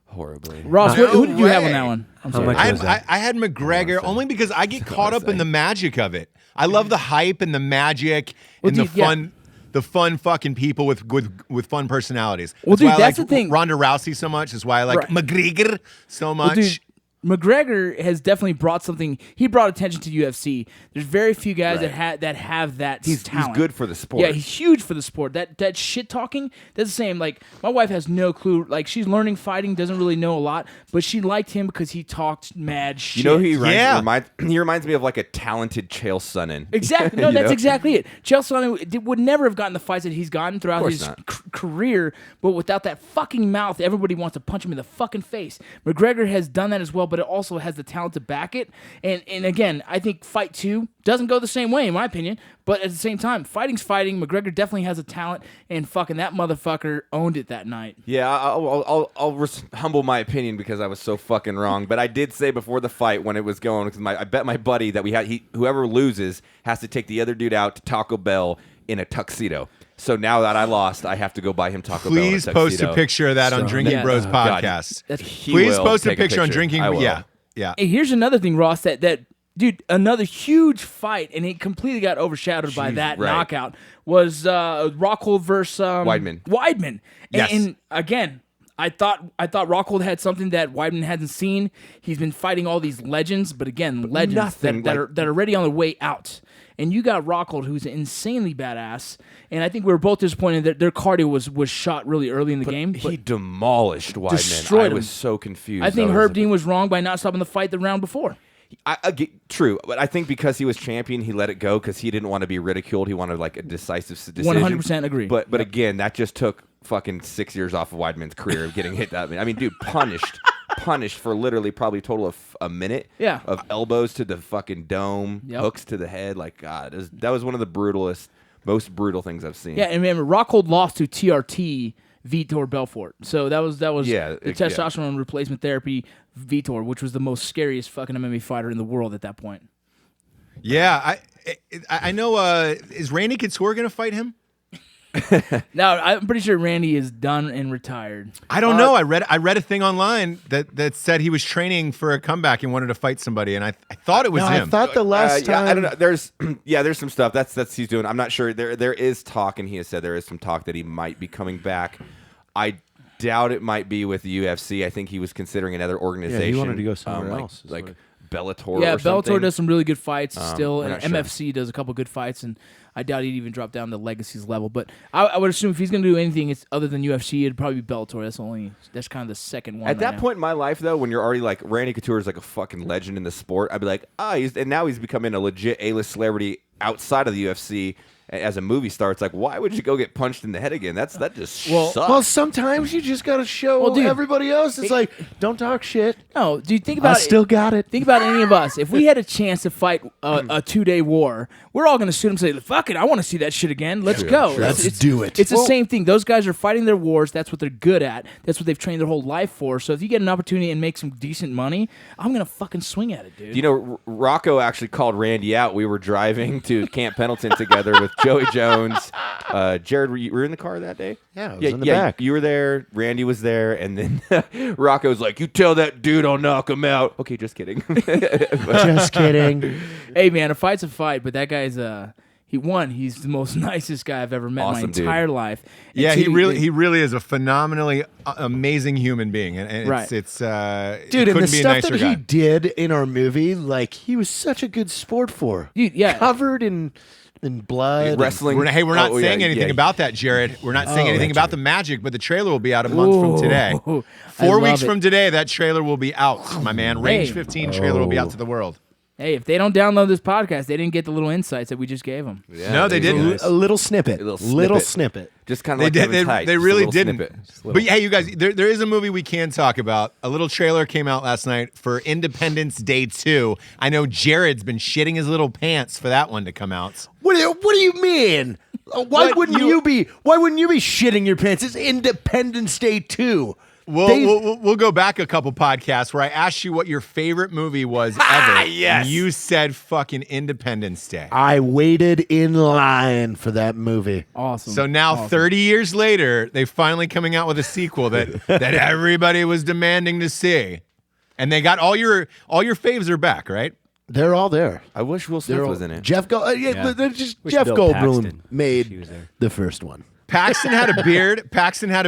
[SPEAKER 2] horribly.
[SPEAKER 5] Ross,
[SPEAKER 3] No
[SPEAKER 5] who did you have on
[SPEAKER 3] way.
[SPEAKER 5] that one? I'm
[SPEAKER 6] How
[SPEAKER 5] sorry.
[SPEAKER 6] much was that?
[SPEAKER 3] I had McGregor only because I get caught up in the magic of it. I love the hype and the magic and
[SPEAKER 5] dude,
[SPEAKER 3] the fun fucking people with fun personalities.
[SPEAKER 5] Well,
[SPEAKER 3] That's why
[SPEAKER 5] dude,
[SPEAKER 3] I
[SPEAKER 5] that's
[SPEAKER 3] like
[SPEAKER 5] the thing.
[SPEAKER 3] Ronda Rousey so much. That's why I like
[SPEAKER 5] Right.
[SPEAKER 3] McGregor so much.
[SPEAKER 5] Well, dude, McGregor has definitely brought something. He brought attention to UFC. There's very few guys that have that
[SPEAKER 2] He's
[SPEAKER 5] talent.
[SPEAKER 2] good for the sport.
[SPEAKER 5] Yeah, he's huge for the sport. That shit talking, that's the same. Like, my wife has no clue. Like, she's learning fighting, doesn't really know a lot, but she liked him because he talked mad shit.
[SPEAKER 2] You know who he
[SPEAKER 3] Yeah.
[SPEAKER 2] he reminds me of like a talented Chael Sonnen.
[SPEAKER 5] Exactly. No,
[SPEAKER 2] You
[SPEAKER 5] that's
[SPEAKER 2] know?
[SPEAKER 5] exactly it. Chael Sonnen would never have gotten the fights that he's gotten throughout
[SPEAKER 2] course
[SPEAKER 5] his
[SPEAKER 2] not.
[SPEAKER 5] career, but without that fucking mouth, everybody wants to punch him in the fucking face. McGregor has done that as well, but it also has the talent to back it. And again, I think Fight 2 doesn't go the same way, in my opinion, but at the same time, fighting's fighting. McGregor definitely has a talent, and fucking that motherfucker owned it that night.
[SPEAKER 2] Yeah, I'll humble my opinion because I was so fucking wrong. But I did say before the fight when it was going, because I bet my buddy that whoever loses has to take the other dude out to Taco Bell in a tuxedo. So now that I lost, I have to go buy him Taco Bell in a
[SPEAKER 3] Please
[SPEAKER 2] tuxedo.
[SPEAKER 3] post a picture of that on
[SPEAKER 2] So-
[SPEAKER 3] Drinking
[SPEAKER 5] Yeah.
[SPEAKER 3] Bros
[SPEAKER 2] God.
[SPEAKER 3] podcast.
[SPEAKER 5] That's-
[SPEAKER 2] He
[SPEAKER 3] Please
[SPEAKER 2] will
[SPEAKER 3] post a
[SPEAKER 2] take
[SPEAKER 3] picture on Drinking.
[SPEAKER 2] I will.
[SPEAKER 3] Yeah.
[SPEAKER 5] Hey, here's another thing, Ross, that Dude, another huge fight, and it completely got overshadowed by that knockout, was Rockhold versus Weidman.
[SPEAKER 3] Yes.
[SPEAKER 5] And again, I thought Rockhold had something that Weidman hadn't seen. He's been fighting all these legends, but again, legends that are already on their way out. And you got Rockhold, who's insanely badass. And I think we were both disappointed that their cardio was shot really early in the game.
[SPEAKER 2] He demolished Weidman.
[SPEAKER 5] Destroyed him.
[SPEAKER 2] I was so confused.
[SPEAKER 5] I think Herb Dean was wrong by not stopping the fight the round before.
[SPEAKER 2] True, but I think because he was champion, he let it go because he didn't want to be ridiculed. He wanted like a decisive decision.
[SPEAKER 5] 100% agree.
[SPEAKER 2] But again, that just took fucking 6 years off of Weidman's career of getting hit that. I mean, dude, punished for literally probably a total of a minute.
[SPEAKER 5] Yeah.
[SPEAKER 2] Of elbows to the fucking dome, hooks to the head. Like God, that was one of the most brutal things I've seen.
[SPEAKER 5] Yeah, and remember, Rockhold lost to TRT Vitor Belfort. So that was the testosterone replacement therapy Vitor, which was the most scariest fucking MMA fighter in the world at that point.
[SPEAKER 3] Yeah, I know. Is Randy Couture going to fight him?
[SPEAKER 5] Now, I'm pretty sure Randy is done and retired.
[SPEAKER 3] I don't know. I read a thing online that said he was training for a comeback and wanted to fight somebody, and I thought it was him.
[SPEAKER 4] I thought the last time.
[SPEAKER 2] I don't know. There's some stuff that's he's doing. I'm not sure. There is talk, and he has said there is some talk that he might be coming back. I doubt it might be with the UFC. I think he was considering another organization.
[SPEAKER 4] Yeah, he wanted to go somewhere else.
[SPEAKER 2] Like Bellator.
[SPEAKER 5] Yeah,
[SPEAKER 2] or something.
[SPEAKER 5] Bellator does some really good fights still, and
[SPEAKER 2] sure.
[SPEAKER 5] MFC does a couple good fights, and I doubt he'd even drop down to Legacy's level. But I would assume if he's going to do anything other than UFC, it'd probably be Bellator. That's kind of the second one.
[SPEAKER 2] At that point in my life, though, when you're already like Randy Couture is like a fucking legend in the sport, I'd be like, now he's becoming a legit A-list celebrity outside of the UFC. As a movie star, it's like, why would you go get punched in the head again? That just sucks.
[SPEAKER 4] Well, sometimes you just got to show everybody else. It's like, don't talk shit.
[SPEAKER 5] No, dude, think about
[SPEAKER 4] I still got it.
[SPEAKER 5] Think about any of us. If we had a chance to fight a 2-day war, we're all going to shoot him and say, fuck it, I want to see that shit again. Let's go.
[SPEAKER 4] Sure. Let's do it.
[SPEAKER 5] It's the same thing. Those guys are fighting their wars. That's what they're good at. That's what they've trained their whole life for. So if you get an opportunity and make some decent money, I'm going to fucking swing at it, dude.
[SPEAKER 2] You know, Rocco actually called Randy out. We were driving to Camp Pendleton together with Joey Jones. Jared, were you in the car that day?
[SPEAKER 4] Yeah, I was in the back.
[SPEAKER 2] You were there. Randy was there, and then Rocco's like, "You tell that dude I'll knock him out." Okay, just kidding.
[SPEAKER 4] Just kidding.
[SPEAKER 5] Hey, man, a fight's a fight, but that guy's he won. He's the most nicest guy I've ever met in my entire life. And
[SPEAKER 3] yeah, he really is a phenomenally amazing human being, and it's
[SPEAKER 4] dude, and the stuff that he did in our movie, like he was such a good sport for.
[SPEAKER 5] Dude, yeah,
[SPEAKER 4] covered in blood,
[SPEAKER 2] wrestling.
[SPEAKER 3] We're not saying anything about that, Jared. We're not saying anything about the magic, but the trailer will be out a month from today. 4 weeks from today, that trailer will be out, my man. Range 15 trailer will be out to the world.
[SPEAKER 5] Hey, if they don't download this podcast, they didn't get the little insights that we just gave them.
[SPEAKER 2] Yeah,
[SPEAKER 3] no, they didn't.
[SPEAKER 4] A little snippet. Little snippet.
[SPEAKER 2] Just kind of like
[SPEAKER 3] they really didn't. But hey, you guys, there is a movie we can talk about. A little trailer came out last night for Independence Day 2. I know Jared's been shitting his little pants for that one to come out.
[SPEAKER 4] What do you mean? Why wouldn't you be shitting your pants? It's Independence Day 2.
[SPEAKER 3] We'll go back a couple podcasts where I asked you what your favorite movie was ever.
[SPEAKER 2] Yes.
[SPEAKER 3] And you said fucking Independence Day.
[SPEAKER 4] I waited in line for that movie.
[SPEAKER 5] Awesome.
[SPEAKER 3] So now, 30 years later, they're finally coming out with a sequel that everybody was demanding to see, and they got all your faves are back, right?
[SPEAKER 4] They're all there.
[SPEAKER 2] I wish Will Smith was in it.
[SPEAKER 4] Jeff Goldblum made the first one.
[SPEAKER 3] Paxton had a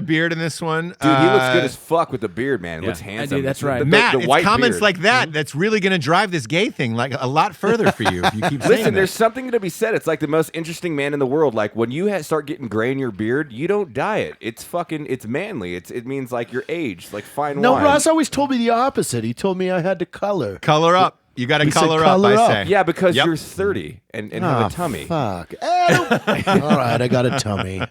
[SPEAKER 3] beard. In this one.
[SPEAKER 2] Dude, he looks good as fuck with the beard, man. He looks handsome.
[SPEAKER 5] Dude, that's right.
[SPEAKER 3] Matt,
[SPEAKER 2] the
[SPEAKER 3] it's
[SPEAKER 2] white
[SPEAKER 3] comments
[SPEAKER 2] beard.
[SPEAKER 3] like that that's really going to drive this gay thing like a lot further for you if you keep saying
[SPEAKER 2] Listen, there's
[SPEAKER 3] that.
[SPEAKER 2] something to be said. It's like the most interesting man in the world. Like when you start getting gray in your beard, you don't dye it. It's manly. It means like your age, like fine wine.
[SPEAKER 4] No, Ross always told me the opposite. He told me I had to color.
[SPEAKER 3] Color up. You got to color up,
[SPEAKER 4] color
[SPEAKER 3] I
[SPEAKER 4] up.
[SPEAKER 3] say.
[SPEAKER 2] Yeah, because you're 30 and have a tummy.
[SPEAKER 4] Fuck. All right, I got a tummy.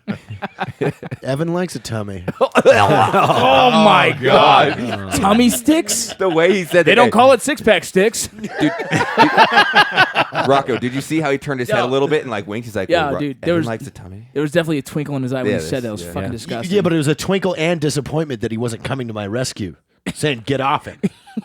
[SPEAKER 4] Evan likes a tummy.
[SPEAKER 5] Oh my God. Tummy sticks?
[SPEAKER 2] The way he said
[SPEAKER 5] They don't call it six-pack sticks.
[SPEAKER 2] Dude, Rocco, did you see how he turned his head a little bit and like winked? He's like,
[SPEAKER 5] Yeah, dude,
[SPEAKER 2] Evan likes a tummy.
[SPEAKER 5] There was definitely a twinkle in his eye when he said that. It was fucking disgusting.
[SPEAKER 4] Yeah, but it was a twinkle and disappointment that he wasn't coming to my rescue. Saying, get off him.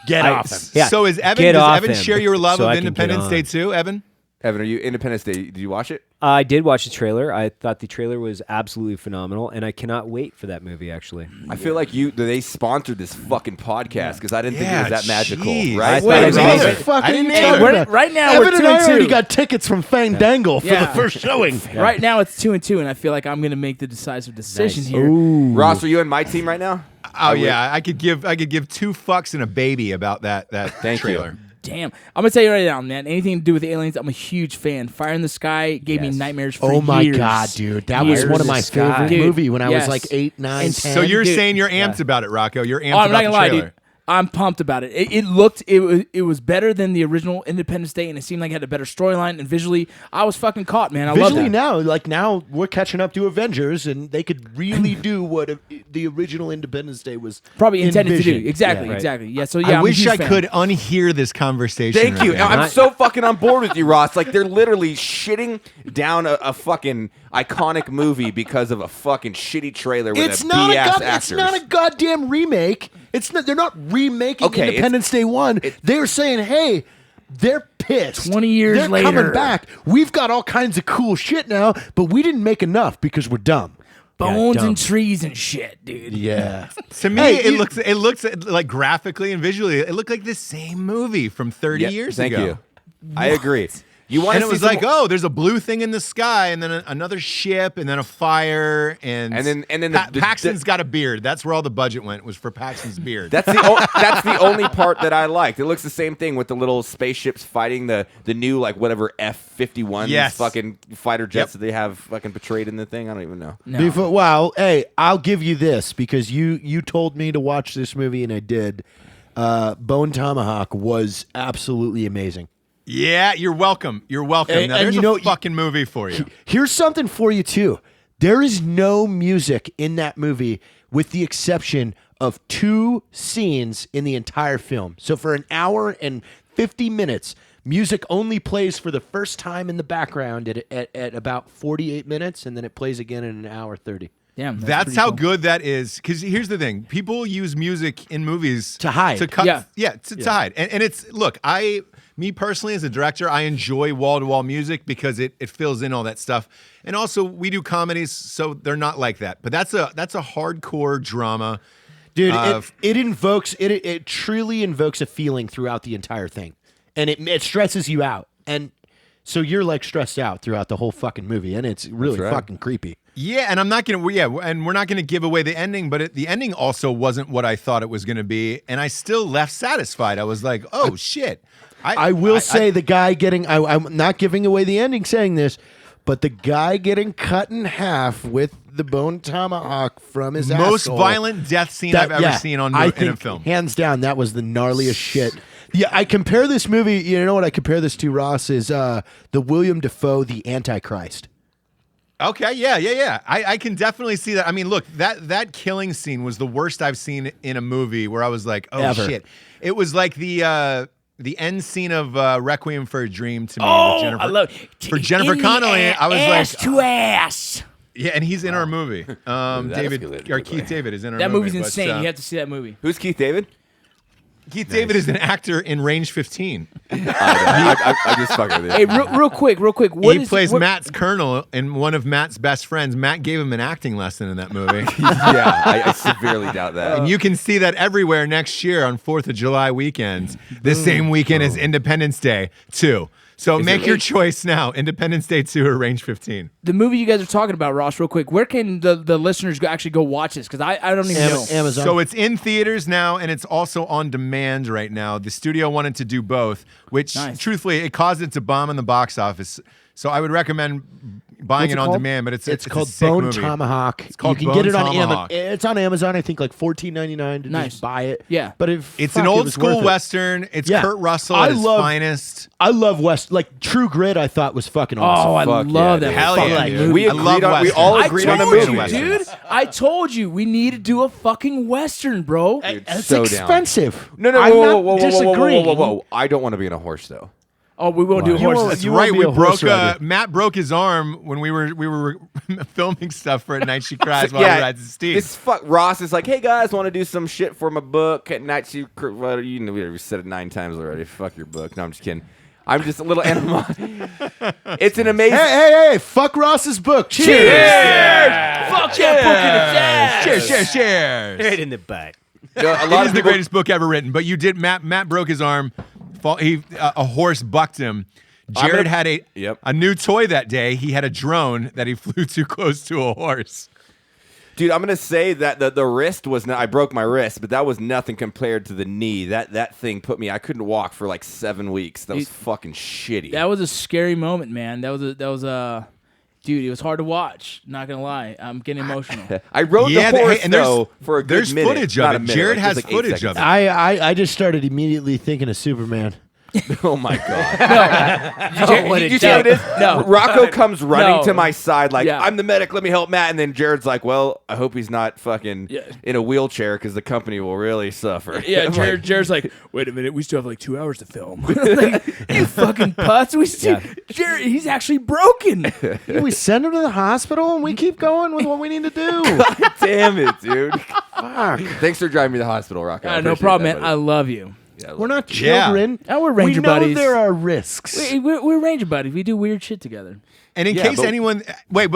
[SPEAKER 4] Get off him.
[SPEAKER 3] Yeah. So does Evan share your love of Independence Day 2, Evan?
[SPEAKER 2] Evan, are you Independence Day? Did you watch it?
[SPEAKER 6] I did watch the trailer. I thought the trailer was absolutely phenomenal, and I cannot wait for that movie, actually.
[SPEAKER 2] I feel like they sponsored this fucking podcast because I didn't think it was that magical,
[SPEAKER 3] geez.
[SPEAKER 2] right?
[SPEAKER 6] Thought it was amazing.
[SPEAKER 3] I didn't
[SPEAKER 5] Hey,
[SPEAKER 3] either.
[SPEAKER 5] right now
[SPEAKER 4] Evan
[SPEAKER 5] we're 2
[SPEAKER 4] and I
[SPEAKER 5] and
[SPEAKER 4] already
[SPEAKER 5] 2.
[SPEAKER 4] got tickets from Fandangle for the first showing.
[SPEAKER 5] Right now it's 2 and 2, and I feel like I'm gonna make the decisive decision
[SPEAKER 6] Nice.
[SPEAKER 5] here.
[SPEAKER 2] Ross, are you in my team right now?
[SPEAKER 3] Oh yeah, I could give 2 fucks and a baby about that
[SPEAKER 2] Thank
[SPEAKER 3] trailer.
[SPEAKER 2] you.
[SPEAKER 5] Damn, I'm gonna tell you right now, man. Anything to do with aliens, I'm a huge fan. Fire in the Sky gave me nightmares for years.
[SPEAKER 4] Oh my god, dude, that was
[SPEAKER 5] Years.
[SPEAKER 4] one of my
[SPEAKER 6] Sky.
[SPEAKER 4] favorite
[SPEAKER 5] Dude,
[SPEAKER 4] movie when I was
[SPEAKER 5] yes.
[SPEAKER 4] like 8, 9, 10.
[SPEAKER 3] So you're
[SPEAKER 5] Dude.
[SPEAKER 3] saying you're amped about it, Rocco? You're amped
[SPEAKER 5] Oh, I'm
[SPEAKER 3] about
[SPEAKER 5] not gonna
[SPEAKER 3] the
[SPEAKER 5] lie,
[SPEAKER 3] trailer.
[SPEAKER 5] dude. I'm pumped about it. It was better than the original Independence Day, and it seemed like it had a better storyline. And visually, I was fucking caught, man. I love
[SPEAKER 4] Visually
[SPEAKER 5] that.
[SPEAKER 4] now we're catching up to Avengers, and they could really do what the original Independence Day was
[SPEAKER 5] Probably intended to
[SPEAKER 4] envisioned.
[SPEAKER 5] do. Exactly,
[SPEAKER 4] Yeah.
[SPEAKER 5] exactly. Yeah. So yeah,
[SPEAKER 3] I
[SPEAKER 5] I'm a
[SPEAKER 3] wish
[SPEAKER 5] huge
[SPEAKER 3] I
[SPEAKER 5] fan.
[SPEAKER 3] could unhear this conversation.
[SPEAKER 2] Thank you.
[SPEAKER 3] right now.
[SPEAKER 2] I'm so fucking on board with you, Ross. Like, they're literally shitting down a fucking iconic movie because of a fucking shitty trailer with
[SPEAKER 4] It's
[SPEAKER 2] a
[SPEAKER 4] not
[SPEAKER 2] BS
[SPEAKER 4] it's
[SPEAKER 2] actors.
[SPEAKER 4] not a goddamn remake. It's not. They're not remaking
[SPEAKER 2] Okay,
[SPEAKER 4] Independence Day 1. They're saying, hey, they're pissed.
[SPEAKER 5] 20 years
[SPEAKER 4] they're
[SPEAKER 5] later.
[SPEAKER 4] coming back. We've got all kinds of cool shit now, but we didn't make enough because we're dumb.
[SPEAKER 5] bones
[SPEAKER 4] dumb.
[SPEAKER 5] and trees and shit, dude.
[SPEAKER 4] Yeah.
[SPEAKER 3] To me,
[SPEAKER 4] Hey,
[SPEAKER 3] it looks like graphically and visually, it looked like the same movie from 30
[SPEAKER 2] Yeah,
[SPEAKER 3] years
[SPEAKER 2] thank
[SPEAKER 3] ago.
[SPEAKER 2] you. I agree. You want
[SPEAKER 3] And
[SPEAKER 2] to
[SPEAKER 3] it was like, oh, there's a blue thing in the sky, and then another ship, and then a fire, and
[SPEAKER 2] then
[SPEAKER 3] Paxton's got a beard. That's where all the budget went, was for Paxton's beard.
[SPEAKER 2] That's the only part that I liked. It looks the same thing with the little spaceships fighting the new like whatever F-51
[SPEAKER 3] Yes.
[SPEAKER 2] fucking fighter jets
[SPEAKER 3] Yep.
[SPEAKER 2] that they have fucking portrayed in the thing. I don't even know.
[SPEAKER 5] No.
[SPEAKER 4] Before, well, hey, I'll give you this because you told me to watch this movie and I did. Bone Tomahawk was absolutely amazing.
[SPEAKER 3] Yeah, you're welcome. You're welcome.
[SPEAKER 4] And-
[SPEAKER 3] Now,
[SPEAKER 4] and
[SPEAKER 3] there's
[SPEAKER 4] you
[SPEAKER 3] a
[SPEAKER 4] know,
[SPEAKER 3] fucking movie for you.
[SPEAKER 4] Here's something for you too. There is no music in that movie with the exception of 2 scenes in the entire film. So for an hour and 50 minutes, music only plays for the first time in the background at about 48 minutes, and then it plays again in an hour 30.
[SPEAKER 5] Damn,
[SPEAKER 3] That's
[SPEAKER 5] pretty
[SPEAKER 3] how
[SPEAKER 5] cool.
[SPEAKER 3] good that is. Because here's the thing: people use music in movies
[SPEAKER 4] To hide.
[SPEAKER 3] to cut,
[SPEAKER 5] Yeah.
[SPEAKER 3] to hide. And it's look, me personally as a director, I enjoy wall-to-wall music because it fills in all that stuff. And also, we do comedies, so they're not like that. But that's a hardcore drama,
[SPEAKER 4] Dude,
[SPEAKER 3] of-
[SPEAKER 4] it truly invokes a feeling throughout the entire thing, and it stresses you out, and so you're like stressed out throughout the whole fucking movie, and it's really
[SPEAKER 2] That's right.
[SPEAKER 4] fucking creepy.
[SPEAKER 3] Yeah, and I'm not gonna. Yeah, and we're not gonna give away the ending, but the ending also wasn't what I thought it was gonna be, and I still left satisfied. I was like, oh shit.
[SPEAKER 4] I will say the guy getting. I'm not giving away the ending, saying this, but the guy getting cut in half with the bone tomahawk from his
[SPEAKER 3] most
[SPEAKER 4] asshole,
[SPEAKER 3] violent death scene I've ever seen in a
[SPEAKER 4] think,
[SPEAKER 3] film.
[SPEAKER 4] Hands down, that was the gnarliest shit. Yeah, I compare this movie. You know what I compare this to, Ross? Is the William Dafoe, The Antichrist.
[SPEAKER 3] Okay, yeah. I can definitely see that. I mean, look, that killing scene was the worst I've seen in a movie where I was like, oh
[SPEAKER 4] Ever.
[SPEAKER 3] shit. It was like the end scene of Requiem for a Dream to me.
[SPEAKER 5] Oh,
[SPEAKER 3] with Jennifer,
[SPEAKER 5] I love
[SPEAKER 3] for Jennifer
[SPEAKER 5] in the
[SPEAKER 3] Connelly. I was
[SPEAKER 5] ass
[SPEAKER 3] like,
[SPEAKER 5] to ass.
[SPEAKER 3] yeah, and he's in our movie. David
[SPEAKER 2] escalated
[SPEAKER 3] or
[SPEAKER 2] quickly.
[SPEAKER 3] Keith David is in our
[SPEAKER 5] That
[SPEAKER 3] movie.
[SPEAKER 5] movie's
[SPEAKER 3] but,
[SPEAKER 5] insane. You have to see that movie.
[SPEAKER 2] Who's Keith David?
[SPEAKER 3] Keith David is an actor in Range 15.
[SPEAKER 2] I just fucking with you.
[SPEAKER 5] Hey, real quick.
[SPEAKER 3] He plays Matt's colonel and one of Matt's best friends. Matt gave him an acting lesson in that movie.
[SPEAKER 2] Yeah, I severely doubt that.
[SPEAKER 3] And you can see that everywhere next year on 4th of July weekends. The same weekend as Independence Day 2. So make your choice now. Independence Day 2 or Range 15.
[SPEAKER 5] The movie you guys are talking about, Ross, real quick. Where can the listeners actually go watch this? Because I don't even know.
[SPEAKER 4] Amazon.
[SPEAKER 3] So it's in theaters now, and it's also on demand right now. The studio wanted to do both, which
[SPEAKER 5] Nice.
[SPEAKER 3] truthfully, it caused it to bomb in the box office. So I would recommend buying
[SPEAKER 4] What's
[SPEAKER 3] it
[SPEAKER 4] it
[SPEAKER 3] on
[SPEAKER 4] called?
[SPEAKER 3] demand, but it's
[SPEAKER 4] It's
[SPEAKER 3] a
[SPEAKER 4] called
[SPEAKER 3] sick
[SPEAKER 4] Bone
[SPEAKER 3] movie.
[SPEAKER 4] Tomahawk.
[SPEAKER 3] It's called
[SPEAKER 4] you can
[SPEAKER 3] Bone
[SPEAKER 4] get it on Amazon.
[SPEAKER 3] Tomahawk.
[SPEAKER 4] It's on Amazon. I think like $14.99 to
[SPEAKER 5] Nice.
[SPEAKER 4] just buy it.
[SPEAKER 5] Yeah.
[SPEAKER 4] but if
[SPEAKER 3] It's
[SPEAKER 4] fuck,
[SPEAKER 3] an
[SPEAKER 4] it
[SPEAKER 3] old
[SPEAKER 4] was
[SPEAKER 3] school
[SPEAKER 4] worth it.
[SPEAKER 3] Western. It's
[SPEAKER 4] Yeah.
[SPEAKER 3] Kurt Russell
[SPEAKER 4] I
[SPEAKER 3] at his
[SPEAKER 4] love-
[SPEAKER 3] finest.
[SPEAKER 4] I love West, like True Grit. I thought was fucking
[SPEAKER 5] Oh,
[SPEAKER 4] awesome.
[SPEAKER 5] I
[SPEAKER 2] Fuck
[SPEAKER 5] love
[SPEAKER 2] yeah,
[SPEAKER 5] that.
[SPEAKER 2] dude.
[SPEAKER 3] Hell
[SPEAKER 5] fucking
[SPEAKER 3] yeah, dude.
[SPEAKER 5] movie.
[SPEAKER 2] We
[SPEAKER 3] I love
[SPEAKER 2] agreed on. We
[SPEAKER 3] Western.
[SPEAKER 2] all
[SPEAKER 5] I
[SPEAKER 2] agreed on a
[SPEAKER 5] told
[SPEAKER 2] movie.
[SPEAKER 5] you, dude. I told you we need to do a fucking Western, bro.
[SPEAKER 4] It's
[SPEAKER 2] so down.
[SPEAKER 4] expensive.
[SPEAKER 2] No,
[SPEAKER 4] I'm
[SPEAKER 2] whoa,
[SPEAKER 4] not
[SPEAKER 2] whoa, whoa,
[SPEAKER 4] disagreeing.
[SPEAKER 2] whoa. I don't want to be in a horse though.
[SPEAKER 5] Oh, we won't do
[SPEAKER 4] You won't-
[SPEAKER 5] horses.
[SPEAKER 3] That's
[SPEAKER 4] you
[SPEAKER 3] right.
[SPEAKER 4] won't
[SPEAKER 3] We
[SPEAKER 4] be a horse
[SPEAKER 3] broke.
[SPEAKER 4] rider.
[SPEAKER 3] Matt broke his arm when we were filming stuff for At Night She Cries while he rides his steed.
[SPEAKER 2] This Ross is like, hey guys, want to do some shit for my book? At night you know, we said it 9 times already. Fuck your book. No, I'm just kidding. I'm just a little It's an amazing.
[SPEAKER 4] Hey! Fuck Ross's book. Cheers.
[SPEAKER 5] Fuck that book in its ass.
[SPEAKER 3] Cheers.
[SPEAKER 6] Right in the butt.
[SPEAKER 2] You know, a lot
[SPEAKER 3] It
[SPEAKER 2] of
[SPEAKER 3] is the
[SPEAKER 2] people,
[SPEAKER 3] greatest book ever written. But you did. Matt broke his arm. A horse bucked him. Jared had a new toy that day. He had a drone that he flew too close to a horse.
[SPEAKER 2] Dude, I'm gonna say that the wrist was not. I broke my wrist, but that was nothing compared to the knee. That thing put me. I couldn't walk for like 7 weeks. That was fucking shitty.
[SPEAKER 5] That was a scary moment, man. That was a. Dude, it was hard to watch. Not gonna lie, I'm getting emotional.
[SPEAKER 2] I rode the horse though for a good
[SPEAKER 3] there's
[SPEAKER 2] minute.
[SPEAKER 3] footage of it. Jared has footage of it.
[SPEAKER 4] I just started immediately thinking of Superman.
[SPEAKER 2] Oh my god!
[SPEAKER 5] What
[SPEAKER 2] Did
[SPEAKER 5] it
[SPEAKER 2] you see how it is?
[SPEAKER 5] No.
[SPEAKER 2] Rocco comes running
[SPEAKER 5] No.
[SPEAKER 2] to my side like,
[SPEAKER 5] Yeah.
[SPEAKER 2] I'm the medic, let me help Matt. And then Jared's like, well, I hope he's not fucking
[SPEAKER 5] Yeah.
[SPEAKER 2] in a wheelchair because the company will really suffer.
[SPEAKER 5] Yeah, Jared's like, wait a minute, we still have like 2 hours to film. Like, you fucking putz. We still, Jared, he's actually broken.
[SPEAKER 4] We send him to the hospital and we keep going with what we need to do.
[SPEAKER 2] God damn it, dude. Fuck. Thanks for driving me to the hospital, Rocco. I
[SPEAKER 5] no
[SPEAKER 2] appreciate
[SPEAKER 5] problem,
[SPEAKER 2] that,
[SPEAKER 5] man.
[SPEAKER 2] buddy.
[SPEAKER 5] I love you.
[SPEAKER 2] Yeah,
[SPEAKER 4] We're not
[SPEAKER 3] Yeah.
[SPEAKER 4] children.
[SPEAKER 5] We're Ranger
[SPEAKER 4] we know
[SPEAKER 5] buddies.
[SPEAKER 4] there are risks.
[SPEAKER 5] We're Ranger buddies. We do weird shit together.
[SPEAKER 3] And in
[SPEAKER 2] Yeah,
[SPEAKER 3] case
[SPEAKER 2] but-
[SPEAKER 3] anyone, but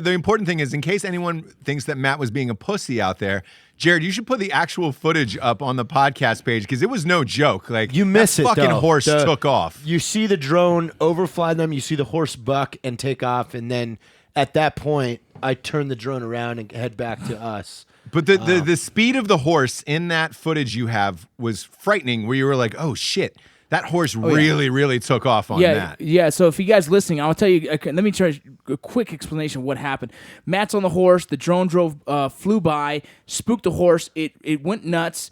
[SPEAKER 3] the important thing is, in case anyone thinks that Matt was being a pussy out there, Jared, you should put the actual footage up on the podcast page because it was no joke. Like
[SPEAKER 4] You miss
[SPEAKER 3] that
[SPEAKER 4] it,
[SPEAKER 3] fucking
[SPEAKER 4] though.
[SPEAKER 3] horse took off.
[SPEAKER 4] You see the drone overfly them. You see the horse buck and take off, and then at that point, I turn the drone around and head back to us.
[SPEAKER 3] But the speed of the horse in that footage you have was frightening. Where you were like, oh shit, that horse really took off on that.
[SPEAKER 5] Yeah. So if you guys listening, I'll tell you. Let me try a quick explanation of what happened. Matt's on the horse. The drone flew by, spooked the horse. It went nuts.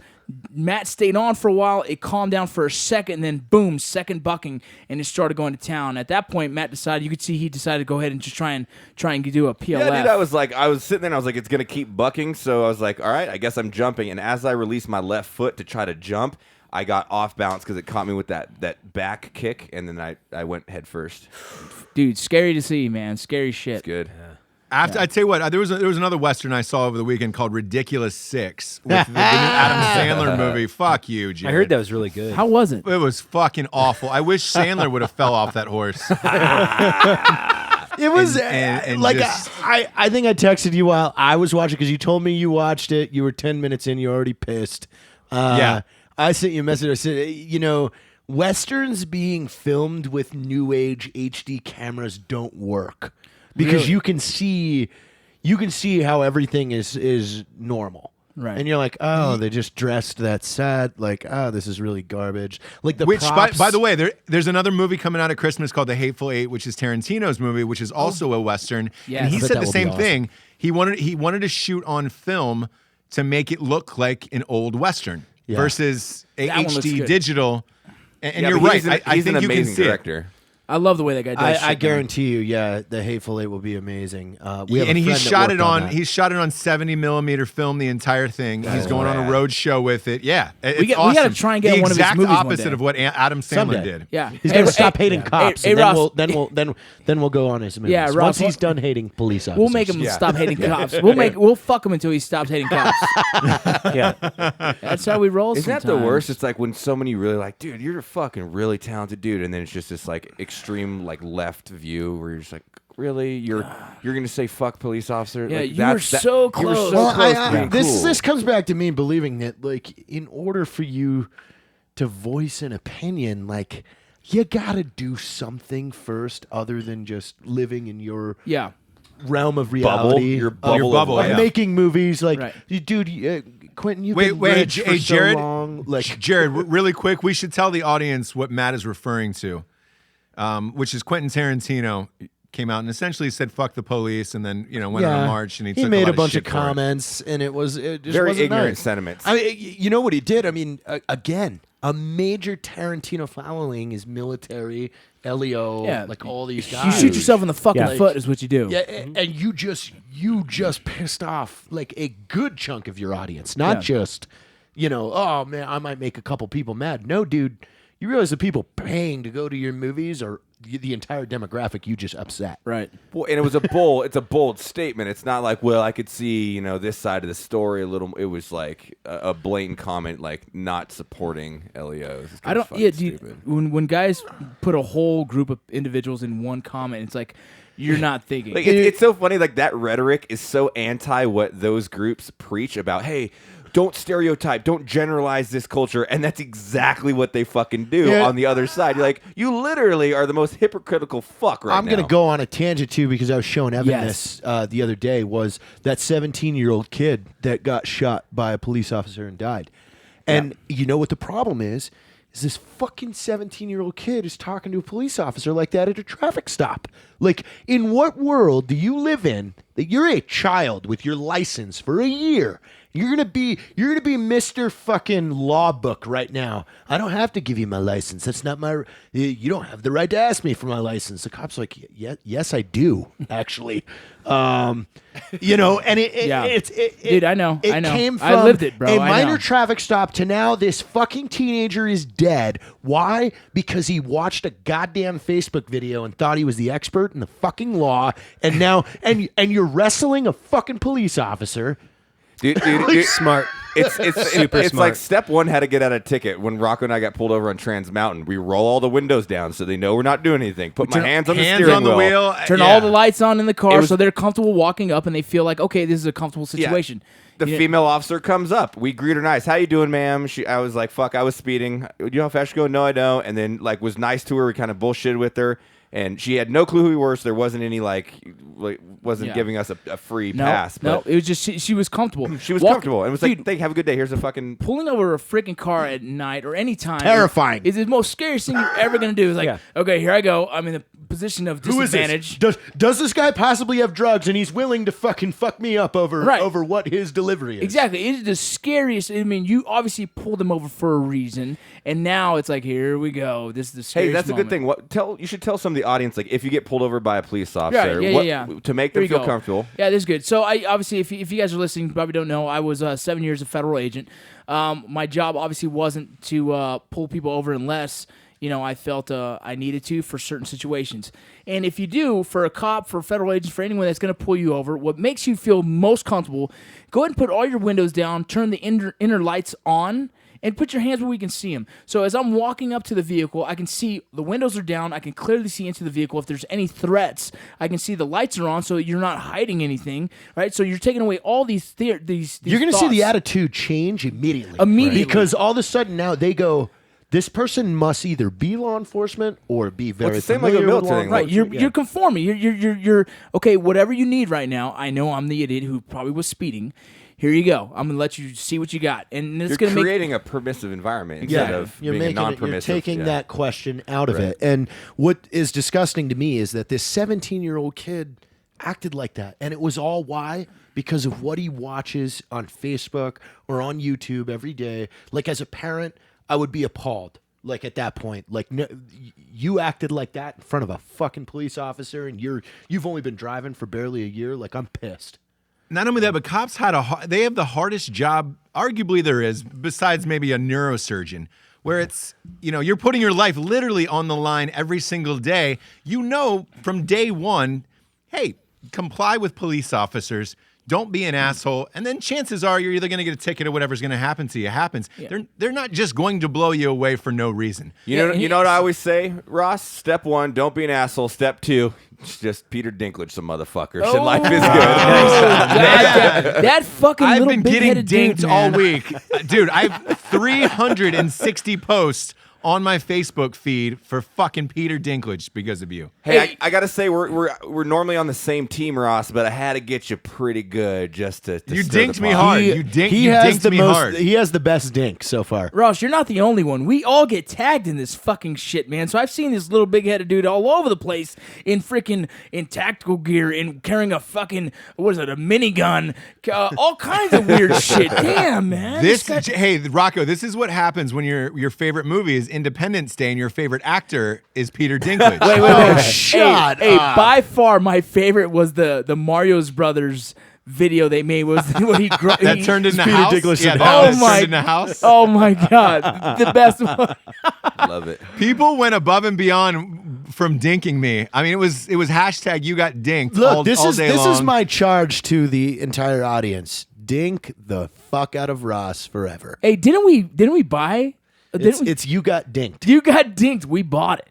[SPEAKER 5] Matt stayed on for a while. It calmed down for a second, and then boom, second bucking, and it started going to town. At that point, Matt decided. You could see he decided to go ahead and just try and do a PLF.
[SPEAKER 2] Yeah, dude, I was sitting there and I was like, it's going to keep bucking. So I was like, all right, I guess I'm jumping. And as I released my left foot to try to jump, I got off balance because it caught me with that back kick. And then I went head first.
[SPEAKER 5] Dude, scary to see, man. Scary shit.
[SPEAKER 2] It's good.
[SPEAKER 3] After I tell you what, there was another Western I saw over the weekend called Ridiculous Six with the new Adam Sandler movie. Fuck you, Jared.
[SPEAKER 6] I heard that was really good.
[SPEAKER 5] How was it?
[SPEAKER 3] It was fucking awful. I wish Sandler would have fell off that horse.
[SPEAKER 4] It was
[SPEAKER 3] and
[SPEAKER 4] like
[SPEAKER 3] just-
[SPEAKER 4] I think I texted you while I was watching because you told me you watched it. You were 10 minutes in. You're already pissed.
[SPEAKER 3] Yeah.
[SPEAKER 4] I sent you a message. I said, Westerns being filmed with new age HD cameras don't work because
[SPEAKER 5] Really?
[SPEAKER 4] you can see how everything is normal.
[SPEAKER 5] Right.
[SPEAKER 4] And you're like, oh, they just dressed that set. Like, oh, this is really garbage. Like the
[SPEAKER 3] Which,
[SPEAKER 4] props.
[SPEAKER 3] by the way, there's another movie coming out at Christmas called The Hateful Eight, which is Tarantino's movie, which is also a Western.
[SPEAKER 5] Yes.
[SPEAKER 3] And he
[SPEAKER 5] I bet
[SPEAKER 3] said
[SPEAKER 4] that
[SPEAKER 3] the
[SPEAKER 4] will be
[SPEAKER 3] same
[SPEAKER 4] awesome.
[SPEAKER 3] thing. He wanted to shoot on film to make it look like an old Western
[SPEAKER 4] Yeah.
[SPEAKER 3] versus a
[SPEAKER 5] That one looks
[SPEAKER 3] HD
[SPEAKER 5] good.
[SPEAKER 3] digital. And
[SPEAKER 2] Yeah,
[SPEAKER 3] you're
[SPEAKER 2] but
[SPEAKER 3] right.
[SPEAKER 2] he's
[SPEAKER 3] I
[SPEAKER 2] an
[SPEAKER 3] think you can
[SPEAKER 2] amazing
[SPEAKER 3] see it.
[SPEAKER 2] director.
[SPEAKER 5] I love the way that guy does shit,
[SPEAKER 4] I
[SPEAKER 5] man.
[SPEAKER 4] guarantee you, the Hateful Eight will be amazing. We have a
[SPEAKER 3] And he
[SPEAKER 4] friend that
[SPEAKER 3] shot it
[SPEAKER 4] worked
[SPEAKER 3] on.
[SPEAKER 4] that.
[SPEAKER 3] He shot it on 70 millimeter film. The entire thing. He's going on a
[SPEAKER 2] rad.
[SPEAKER 3] road show with it. Yeah, it's
[SPEAKER 5] We gotta
[SPEAKER 3] awesome.
[SPEAKER 5] try and get
[SPEAKER 3] the
[SPEAKER 5] one of his
[SPEAKER 3] exact
[SPEAKER 5] movies one
[SPEAKER 3] opposite
[SPEAKER 5] day.
[SPEAKER 3] of what Adam Sandler
[SPEAKER 4] Someday.
[SPEAKER 3] did.
[SPEAKER 5] Yeah.
[SPEAKER 4] He's gonna
[SPEAKER 5] Hey,
[SPEAKER 4] stop
[SPEAKER 5] hey,
[SPEAKER 4] hating cops,
[SPEAKER 5] hey,
[SPEAKER 4] and
[SPEAKER 5] Ross,
[SPEAKER 4] then we'll go on his movies.
[SPEAKER 5] Yeah, Ross,
[SPEAKER 4] Once he's
[SPEAKER 5] what-
[SPEAKER 4] done hating police officers,
[SPEAKER 5] we'll make him stop hating cops. We'll fuck him until he stops hating cops.
[SPEAKER 6] Yeah.
[SPEAKER 5] That's how we roll.
[SPEAKER 2] Isn't that the
[SPEAKER 5] sometimes.
[SPEAKER 2] worst? It's like when somebody really like, dude, you're a fucking really talented dude, and then it's just this like extreme like left view where you're just like, really, you're gonna say fuck police officer?
[SPEAKER 5] Yeah,
[SPEAKER 2] like,
[SPEAKER 5] you were so
[SPEAKER 2] You were
[SPEAKER 5] close.
[SPEAKER 2] so
[SPEAKER 4] Well,
[SPEAKER 2] close to being
[SPEAKER 4] this
[SPEAKER 2] cool.
[SPEAKER 4] this comes back to me believing that like in order for you to voice an opinion, like you gotta do something first other than just living in your
[SPEAKER 5] Yeah.
[SPEAKER 4] realm of reality.
[SPEAKER 2] Your
[SPEAKER 4] of-
[SPEAKER 3] bubble,
[SPEAKER 4] of
[SPEAKER 3] yeah.
[SPEAKER 4] making movies. Like,
[SPEAKER 5] Right.
[SPEAKER 4] dude, Quentin, you've
[SPEAKER 3] Wait,
[SPEAKER 4] been
[SPEAKER 3] wait,
[SPEAKER 4] rich
[SPEAKER 3] hey,
[SPEAKER 4] for so
[SPEAKER 3] Jared.
[SPEAKER 4] long. Like,
[SPEAKER 3] Jared, really quick, we should tell the audience what Matt is referring to, which is Quentin Tarantino came out and essentially said "fuck the police" and then went on a march and he took
[SPEAKER 4] made
[SPEAKER 3] a, lot
[SPEAKER 4] a bunch
[SPEAKER 3] shit
[SPEAKER 4] of
[SPEAKER 3] for it.
[SPEAKER 4] comments, and it just
[SPEAKER 2] Very
[SPEAKER 4] wasn't
[SPEAKER 2] ignorant
[SPEAKER 4] nice.
[SPEAKER 2] sentiments.
[SPEAKER 4] I mean, you know what he did? I mean, again, a major Tarantino following is military, Elio,
[SPEAKER 5] Yeah.
[SPEAKER 4] like all these
[SPEAKER 5] You
[SPEAKER 4] guys.
[SPEAKER 5] shoot yourself in the fucking
[SPEAKER 6] Yeah.
[SPEAKER 5] foot is what you do.
[SPEAKER 4] Yeah, and you just pissed off like a good chunk of your audience, not
[SPEAKER 5] Yeah.
[SPEAKER 4] just, oh man, I might make a couple people mad. No, dude, You realize the people paying to go to your movies are the entire demographic you just upset.
[SPEAKER 5] Right.
[SPEAKER 2] Well, and it's a bold statement. It's not like, well, I could see, this side of the story a little. It was like a blatant comment, like not supporting LEOs.
[SPEAKER 5] I don't. Yeah, dude, when guys put a whole group of individuals in one comment, it's like you're not thinking.
[SPEAKER 2] Like it's so funny. Like that rhetoric is so anti what those groups preach about. Hey, don't stereotype, don't generalize this culture, and that's exactly what they fucking do on the other side. You're like, you literally are the most hypocritical fuck right now.
[SPEAKER 4] I'm going to go on a tangent, too, because I was showing Evan this the other day, was that 17-year-old kid that got shot by a police officer and died. And you know what the problem is this fucking 17-year-old kid is talking to a police officer like that at a traffic stop. Like, in what world do you live in that you're a child with your license for a year? You're gonna be Mr. fucking law book right now. I don't have to give you my license. That's not my. You don't have the right to ask me for my license. The cop's like, yes, I do, actually. And it's
[SPEAKER 5] dude, I know.
[SPEAKER 4] It came from
[SPEAKER 5] I lived it, bro.
[SPEAKER 4] A minor traffic stop to now this fucking teenager is dead. Why? Because he watched a goddamn Facebook video and thought he was the expert in the fucking law, and now and you're wrestling a fucking police officer.
[SPEAKER 2] Dude,
[SPEAKER 6] smart.
[SPEAKER 2] It's
[SPEAKER 6] Super
[SPEAKER 2] it's
[SPEAKER 6] smart.
[SPEAKER 2] like step one had to get out a ticket. When Rocco and I got pulled over on Trans Mountain, we roll all the windows down so they know we're not doing anything. Put my hands on the steering wheel.
[SPEAKER 5] Turn all the lights on in the car so they're comfortable walking up and they feel like, okay, this is a comfortable situation.
[SPEAKER 2] The female officer comes up. We greet her nice. How you doing, ma'am? I was like, fuck, I was speeding. You know how fast you go? No, I don't. And then like was nice to her. We kind of bullshitted with her. And she had no clue who we were, so there wasn't any wasn't giving us a free pass.
[SPEAKER 5] No, it was just she was comfortable.
[SPEAKER 2] She was comfortable, and it was like, "Thank, have a good day. Here's a fucking."
[SPEAKER 5] Pulling over a freaking car at night or any time,
[SPEAKER 4] terrifying.
[SPEAKER 5] Is the most scariest thing you're ever gonna do. Is like, okay, here I go. I'm in the position of disadvantage.
[SPEAKER 4] Does this guy possibly have drugs, and he's willing to fucking fuck me up over what his delivery is?
[SPEAKER 5] Exactly. It is the scariest. I mean, you obviously pulled him over for a reason, and now it's like, here we go. This is the scariest.
[SPEAKER 2] Hey, that's
[SPEAKER 5] moment.
[SPEAKER 2] a good thing. You should tell some of the audience, like, if you get pulled over by a police officer, to make them feel comfortable.
[SPEAKER 5] Yeah, this is good. So I obviously, if you guys are listening, you probably don't know, I was 7 years a federal agent. My job obviously wasn't to pull people over unless I felt I needed to for certain situations. And if you do, for a cop, for a federal agent, for anyone that's going to pull you over, what makes you feel most comfortable, go ahead and put all your windows down, turn the inner lights on, and put your hands where we can see them. So as I'm walking up to the vehicle, I can see the windows are down. I can clearly see into the vehicle. If there's any threats, I can see the lights are on, so you're not hiding anything, right? So you're taking away all these you're going
[SPEAKER 4] to see the attitude change immediately. Because all of a sudden now they go, this person must either be law enforcement or be very familiar with law enforcement.
[SPEAKER 5] Right, you're conforming. You're okay. Whatever you need right now. I know I'm the idiot who probably was speeding. Here you go. I'm gonna let you see what you got, and it's
[SPEAKER 2] you're creating a permissive environment instead of being a non-permissive.
[SPEAKER 4] You're taking that question out of it. And what is disgusting to me is that this 17-year-old kid acted like that, and it was all why? Because of what he watches on Facebook or on YouTube every day. Like as a parent, I would be appalled. Like at that point, like no, you acted like that in front of a fucking police officer, and you've only been driving for barely a year. Like I'm pissed.
[SPEAKER 3] Not only that, but cops they have the hardest job arguably there is, besides maybe a neurosurgeon, where it's, you're putting your life literally on the line every single day. From day one, hey, comply with police officers. Don't be an asshole. And then chances are you're either going to get a ticket or whatever's going to happen to you happens. Yeah. They're not just going to blow you away for no reason.
[SPEAKER 2] You know what I always say, Ross? Step one, don't be an asshole. Step two, just Peter Dinklage some motherfuckers. And life is good.
[SPEAKER 5] That fucking
[SPEAKER 3] I've
[SPEAKER 5] little
[SPEAKER 3] been getting dinked
[SPEAKER 5] dude,
[SPEAKER 3] all week. Dude, I have 360 posts on my Facebook feed for fucking Peter Dinklage because of you.
[SPEAKER 2] Hey, I gotta say we're normally on the same team, Ross, but I had to get you pretty good just to
[SPEAKER 3] you dinked me hard. You dinked me hard.
[SPEAKER 4] He has the best dink so far.
[SPEAKER 5] Ross, you're not the only one. We all get tagged in this fucking shit, man. So I've seen this little big-headed dude all over the place in tactical gear, in carrying a fucking a minigun, all kinds of weird shit. Damn, man.
[SPEAKER 3] Hey, Rocco, this is what happens when your favorite movie is Independence Day and your favorite actor is Peter Dinklage.
[SPEAKER 5] Wait. Shut up. By far, my favorite was the Mario's Brothers video they made was when he
[SPEAKER 3] that turned into
[SPEAKER 4] Peter
[SPEAKER 3] house.
[SPEAKER 4] Dinklage
[SPEAKER 3] Yeah,
[SPEAKER 4] in
[SPEAKER 3] that
[SPEAKER 4] House.
[SPEAKER 3] was turned into house.
[SPEAKER 5] Oh my god, the best one.
[SPEAKER 2] Love it.
[SPEAKER 3] People went above and beyond from dinking me. I mean, it was hashtag you got dinked.
[SPEAKER 4] Look, this
[SPEAKER 3] all
[SPEAKER 4] is
[SPEAKER 3] day
[SPEAKER 4] this
[SPEAKER 3] long.
[SPEAKER 4] is my charge to the entire audience. Dink the fuck out of Ross forever.
[SPEAKER 5] Hey, didn't we buy?
[SPEAKER 4] It's you got dinked.
[SPEAKER 5] You got dinked. We bought it.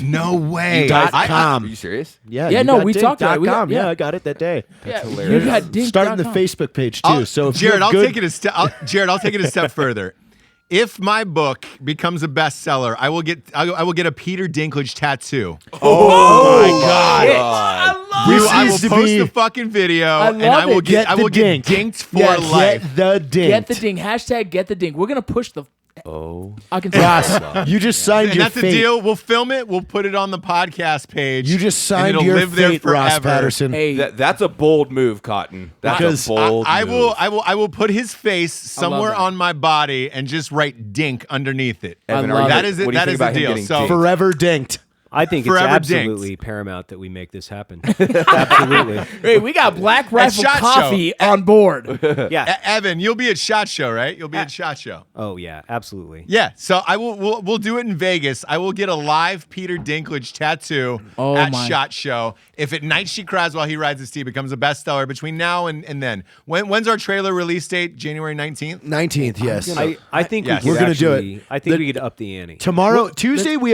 [SPEAKER 3] No way.
[SPEAKER 4] .com.
[SPEAKER 2] Are you serious?
[SPEAKER 4] Yeah,
[SPEAKER 5] Yeah,
[SPEAKER 4] you
[SPEAKER 5] no,
[SPEAKER 4] got
[SPEAKER 5] we
[SPEAKER 4] dinked
[SPEAKER 5] talked about it.
[SPEAKER 4] .com.
[SPEAKER 5] Yeah.
[SPEAKER 4] I got it that day.
[SPEAKER 5] Yeah, you
[SPEAKER 2] hilarious.
[SPEAKER 5] got dinked.
[SPEAKER 4] Starting the Facebook page too. So if
[SPEAKER 3] Jared,
[SPEAKER 4] you have
[SPEAKER 3] I'll
[SPEAKER 4] good,
[SPEAKER 3] take it a step. Jared, I'll take it a step further. If my book becomes a bestseller, I will get a Peter Dinklage tattoo.
[SPEAKER 4] Oh my God!
[SPEAKER 3] I will
[SPEAKER 4] needs to
[SPEAKER 3] post
[SPEAKER 4] be-
[SPEAKER 3] the fucking video,
[SPEAKER 5] love
[SPEAKER 3] and I will
[SPEAKER 5] it.
[SPEAKER 3] get
[SPEAKER 4] Get the dink.
[SPEAKER 3] dinked for
[SPEAKER 4] Yeah,
[SPEAKER 3] life.
[SPEAKER 4] Get the dink.
[SPEAKER 5] Get the ding. Hashtag get the ding. We're gonna push the.
[SPEAKER 2] Oh.
[SPEAKER 5] I can say
[SPEAKER 4] Ross, you just signed
[SPEAKER 3] And
[SPEAKER 4] your
[SPEAKER 3] that's the
[SPEAKER 4] fate.
[SPEAKER 3] deal. We'll film it. We'll put it on the podcast page.
[SPEAKER 4] You just
[SPEAKER 3] and
[SPEAKER 4] signed
[SPEAKER 3] it'll
[SPEAKER 4] your
[SPEAKER 3] live there
[SPEAKER 4] fate, Ross
[SPEAKER 3] forever.
[SPEAKER 4] Patterson.
[SPEAKER 5] Hey,
[SPEAKER 2] That's a bold move, Cotton. That's
[SPEAKER 4] Because
[SPEAKER 2] a bold
[SPEAKER 3] I
[SPEAKER 2] move.
[SPEAKER 3] will put his face somewhere
[SPEAKER 5] that.
[SPEAKER 3] on my body and just write dink underneath it.
[SPEAKER 2] Evan,
[SPEAKER 5] I love
[SPEAKER 3] That
[SPEAKER 5] it.
[SPEAKER 3] is it.
[SPEAKER 2] What do you
[SPEAKER 3] That
[SPEAKER 2] think
[SPEAKER 3] is the
[SPEAKER 2] about him
[SPEAKER 3] deal.
[SPEAKER 2] getting
[SPEAKER 3] So
[SPEAKER 2] dinked?
[SPEAKER 4] Forever dinked.
[SPEAKER 6] I think it's
[SPEAKER 3] Forever
[SPEAKER 6] absolutely paramount that we make this happen. Absolutely.
[SPEAKER 5] hey, we got Black Rifle
[SPEAKER 3] Shot
[SPEAKER 5] Coffee
[SPEAKER 3] Show.
[SPEAKER 5] on board.
[SPEAKER 6] Yeah.
[SPEAKER 3] Evan, you'll be at SHOT Show, right? You'll be at SHOT Show.
[SPEAKER 6] Oh yeah, absolutely.
[SPEAKER 3] Yeah, so we'll do it in Vegas. I will get a live Peter Dinklage tattoo
[SPEAKER 5] Oh,
[SPEAKER 3] at
[SPEAKER 5] my.
[SPEAKER 3] SHOT Show. If at Night She Cries While He Rides His Steed becomes a bestseller between now and then. When's our trailer release date? January 19th?
[SPEAKER 4] 19th, yes.
[SPEAKER 6] I think
[SPEAKER 3] Yes.
[SPEAKER 6] we could
[SPEAKER 4] We're gonna do it.
[SPEAKER 6] actually- I think we could up the ante.
[SPEAKER 4] Tomorrow, Tuesday, we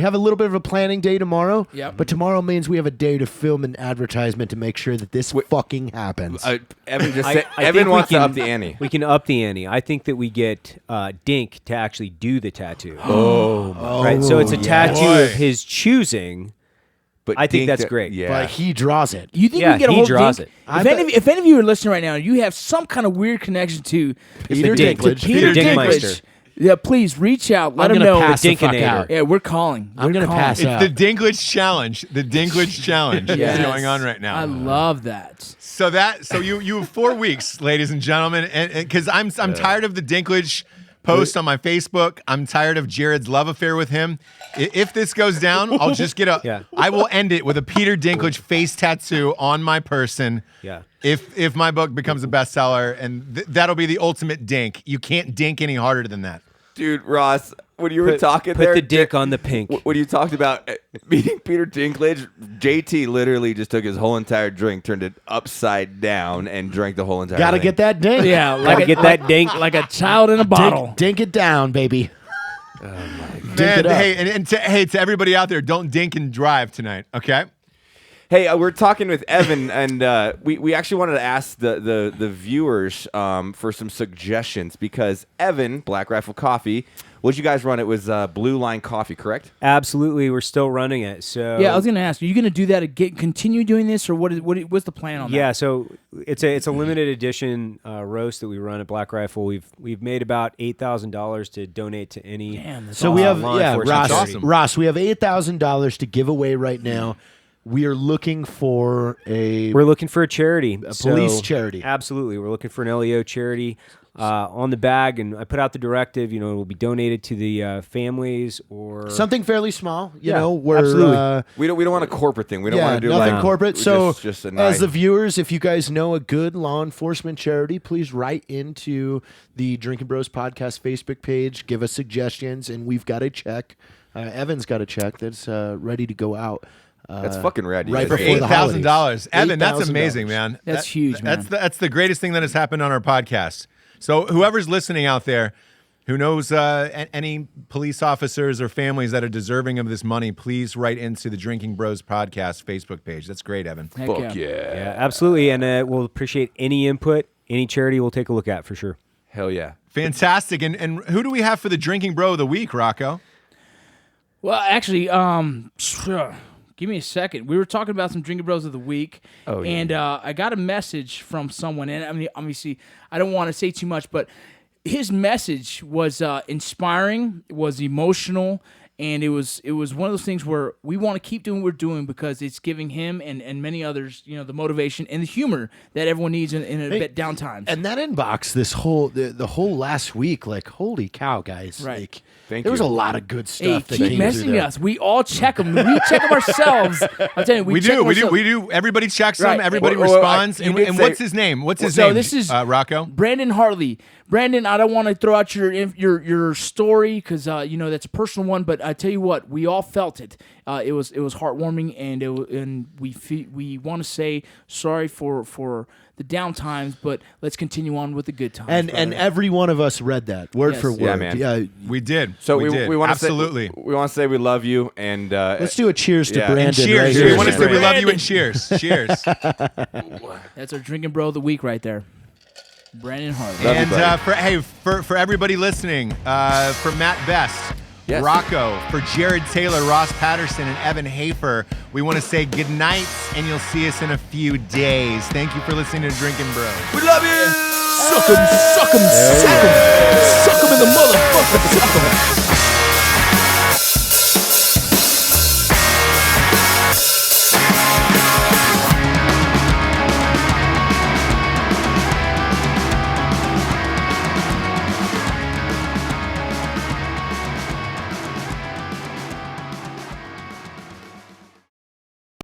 [SPEAKER 4] have a little bit of a planning day tomorrow.
[SPEAKER 5] Yep.
[SPEAKER 4] But tomorrow means we have a day to film an advertisement to make sure that this fucking happens.
[SPEAKER 2] Evan just
[SPEAKER 6] I
[SPEAKER 2] said,
[SPEAKER 6] think
[SPEAKER 2] Evan
[SPEAKER 6] we
[SPEAKER 2] wants to
[SPEAKER 6] can-
[SPEAKER 2] up the ante.
[SPEAKER 6] We can up the ante. I think that we get Dink to actually do the tattoo. Right. So it's a tattoo
[SPEAKER 3] Boy.
[SPEAKER 6] of his choosing.
[SPEAKER 2] But
[SPEAKER 6] I think
[SPEAKER 2] Dink
[SPEAKER 6] that's
[SPEAKER 2] that-
[SPEAKER 6] great.
[SPEAKER 2] Yeah.
[SPEAKER 4] But he draws it.
[SPEAKER 5] You think
[SPEAKER 6] Yeah,
[SPEAKER 5] we get a
[SPEAKER 6] he
[SPEAKER 5] whole
[SPEAKER 6] draws
[SPEAKER 5] dink?
[SPEAKER 6] it.
[SPEAKER 5] If any of you are listening right now, and you have some kind of weird connection to
[SPEAKER 4] Peter
[SPEAKER 5] to
[SPEAKER 4] Dinklage.
[SPEAKER 5] Peter
[SPEAKER 6] Peter
[SPEAKER 5] Dinklage.
[SPEAKER 6] Dinkmeister.
[SPEAKER 5] Yeah, please reach out. Let
[SPEAKER 4] I'm
[SPEAKER 5] him
[SPEAKER 4] gonna
[SPEAKER 5] know.
[SPEAKER 4] pass the fuck
[SPEAKER 6] Dinkinator.
[SPEAKER 4] out.
[SPEAKER 5] Yeah, we're calling.
[SPEAKER 4] I'm
[SPEAKER 5] We're
[SPEAKER 4] gonna
[SPEAKER 5] calling.
[SPEAKER 4] pass
[SPEAKER 3] It's
[SPEAKER 4] out.
[SPEAKER 3] the Dinklage Challenge. The Dinklage Challenge
[SPEAKER 5] Yes.
[SPEAKER 3] is going on right now.
[SPEAKER 5] I love that.
[SPEAKER 3] So you have 4 weeks, ladies and gentlemen, and because I'm tired of the Dinklage post on my Facebook. I'm tired of Jared's love affair with him. If this goes down, I'll just get a.
[SPEAKER 6] Yeah.
[SPEAKER 3] I will end it with a Peter Dinklage face tattoo on my person.
[SPEAKER 6] Yeah.
[SPEAKER 3] If my book becomes a bestseller, and that'll be the ultimate dink. You can't dink any harder than that.
[SPEAKER 2] Dude, Ross, when you were talking
[SPEAKER 6] Put
[SPEAKER 2] there,
[SPEAKER 6] the dick on the pink.
[SPEAKER 2] when you talked about meeting Peter Dinklage, JT literally just took his whole entire drink, turned it upside down, and drank the whole entire
[SPEAKER 4] Gotta
[SPEAKER 2] thing.
[SPEAKER 4] get that dink.
[SPEAKER 5] Yeah,
[SPEAKER 6] Gotta get that dink.
[SPEAKER 5] like a child in a bottle.
[SPEAKER 4] Dink it down, baby.
[SPEAKER 3] Man,
[SPEAKER 4] it up.
[SPEAKER 3] hey, to everybody out there, don't dink and drive tonight, okay?
[SPEAKER 2] Hey, we're talking with Evan, and we actually wanted to ask the viewers for some suggestions because Evan, Black Rifle Coffee, what'd you guys run? It was Blue Line Coffee, correct?
[SPEAKER 6] Absolutely, we're still running it. So
[SPEAKER 5] Yeah, I was gonna ask. Are you gonna do that again? Continue doing this, or what's the plan on that?
[SPEAKER 6] Yeah, so it's a limited edition roast that we run at Black Rifle. We've made about $8,000 to donate to any.
[SPEAKER 5] Damn, that's
[SPEAKER 4] So we have
[SPEAKER 6] law enforcement
[SPEAKER 4] Ross.
[SPEAKER 6] charity.
[SPEAKER 3] awesome.
[SPEAKER 4] Ross, we have $8,000 to give away right now. We are looking for
[SPEAKER 6] We're looking for a charity, a
[SPEAKER 4] police charity.
[SPEAKER 6] Absolutely, we're looking for an LEO charity on the bag, and I put out the directive. It will be donated to the families or
[SPEAKER 4] something fairly small. You
[SPEAKER 6] Yeah,
[SPEAKER 4] know, where
[SPEAKER 6] absolutely.
[SPEAKER 2] We don't want a corporate thing. We don't want to do
[SPEAKER 4] nothing
[SPEAKER 2] like
[SPEAKER 4] corporate. So,
[SPEAKER 2] just a
[SPEAKER 4] as
[SPEAKER 2] nice,
[SPEAKER 4] the viewers, if you guys know a good law enforcement charity, please write into the Drinkin' Bros podcast Facebook page. Give us suggestions, and we've got a check. Evan's got a check that's ready to go out.
[SPEAKER 2] that's fucking rad. you
[SPEAKER 4] right
[SPEAKER 2] guys.
[SPEAKER 4] before the holidays.
[SPEAKER 3] $8,000, Evan. That's
[SPEAKER 4] $8,000.
[SPEAKER 3] amazing, man.
[SPEAKER 5] That's huge, man.
[SPEAKER 3] That's the greatest thing that has happened on our podcast. So whoever's listening out there, who knows any police officers or families that are deserving of this money, please write into the Drinking Bros podcast Facebook page. That's great, Evan.
[SPEAKER 5] Heck
[SPEAKER 2] Fuck
[SPEAKER 5] yeah.
[SPEAKER 2] yeah.
[SPEAKER 6] Yeah, absolutely, and we'll appreciate any input, any charity. We'll take a look at for sure.
[SPEAKER 2] Hell yeah.
[SPEAKER 3] Fantastic. And who do we have for the Drinking Bro of the Week, Rocco?
[SPEAKER 5] Well, actually, give me a second. We were talking about some Drinkin' Bros of the week, and I got a message from someone. And I mean, obviously, I don't want to say too much, but his message was inspiring, was emotional, And it was one of those things where we want to keep doing what we're doing because it's giving him and many others, the motivation and the humor that everyone needs in a bit down times.
[SPEAKER 4] And that inbox, this whole the whole last week, like, holy cow, guys!
[SPEAKER 5] Right.
[SPEAKER 4] Like,
[SPEAKER 2] Thank
[SPEAKER 4] there was
[SPEAKER 2] you.
[SPEAKER 4] a lot of good stuff.
[SPEAKER 5] Hey,
[SPEAKER 4] that
[SPEAKER 5] keep
[SPEAKER 4] came
[SPEAKER 5] messaging
[SPEAKER 4] through there.
[SPEAKER 5] us. We all check them. We check them ourselves. I'm telling you,
[SPEAKER 3] We do. Everybody checks
[SPEAKER 5] Right.
[SPEAKER 3] them. Everybody
[SPEAKER 2] Well,
[SPEAKER 3] responds.
[SPEAKER 2] you
[SPEAKER 3] And
[SPEAKER 2] did say-
[SPEAKER 3] what's his name? What's his
[SPEAKER 5] So
[SPEAKER 3] name?
[SPEAKER 5] this is
[SPEAKER 3] Rocco.
[SPEAKER 5] Brandon Hartley. Brandon, I don't want to throw out your story because that's a personal one, but I tell you what, we all felt it. It was heartwarming, and we want to say sorry for the down times, but let's continue on with the good times.
[SPEAKER 4] And every one of us read that word
[SPEAKER 5] Yes.
[SPEAKER 4] for word.
[SPEAKER 2] Yeah, man.
[SPEAKER 3] We did.
[SPEAKER 2] So
[SPEAKER 3] we did.
[SPEAKER 2] we want to
[SPEAKER 3] absolutely.
[SPEAKER 2] we want to say we love you, and
[SPEAKER 4] Let's do a cheers to
[SPEAKER 2] Yeah.
[SPEAKER 4] Brandon.
[SPEAKER 3] And cheers.
[SPEAKER 4] right
[SPEAKER 3] We
[SPEAKER 4] here.
[SPEAKER 3] want to say we
[SPEAKER 2] Brandon.
[SPEAKER 3] love you and cheers. Cheers.
[SPEAKER 5] That's our drinking bro of the week right there, Brandon Hartley.
[SPEAKER 2] Love you,
[SPEAKER 3] And
[SPEAKER 2] buddy.
[SPEAKER 3] for everybody listening, for Matt Best,
[SPEAKER 2] Yes.
[SPEAKER 3] Rocco, for Jared Taylor, Ross Patterson, and Evan Hafer, we want to say good night, and you'll see us in a few days. Thank you for listening to Drinkin' Bros.
[SPEAKER 2] we love you.
[SPEAKER 4] Suck him in the motherfucker. Suck him.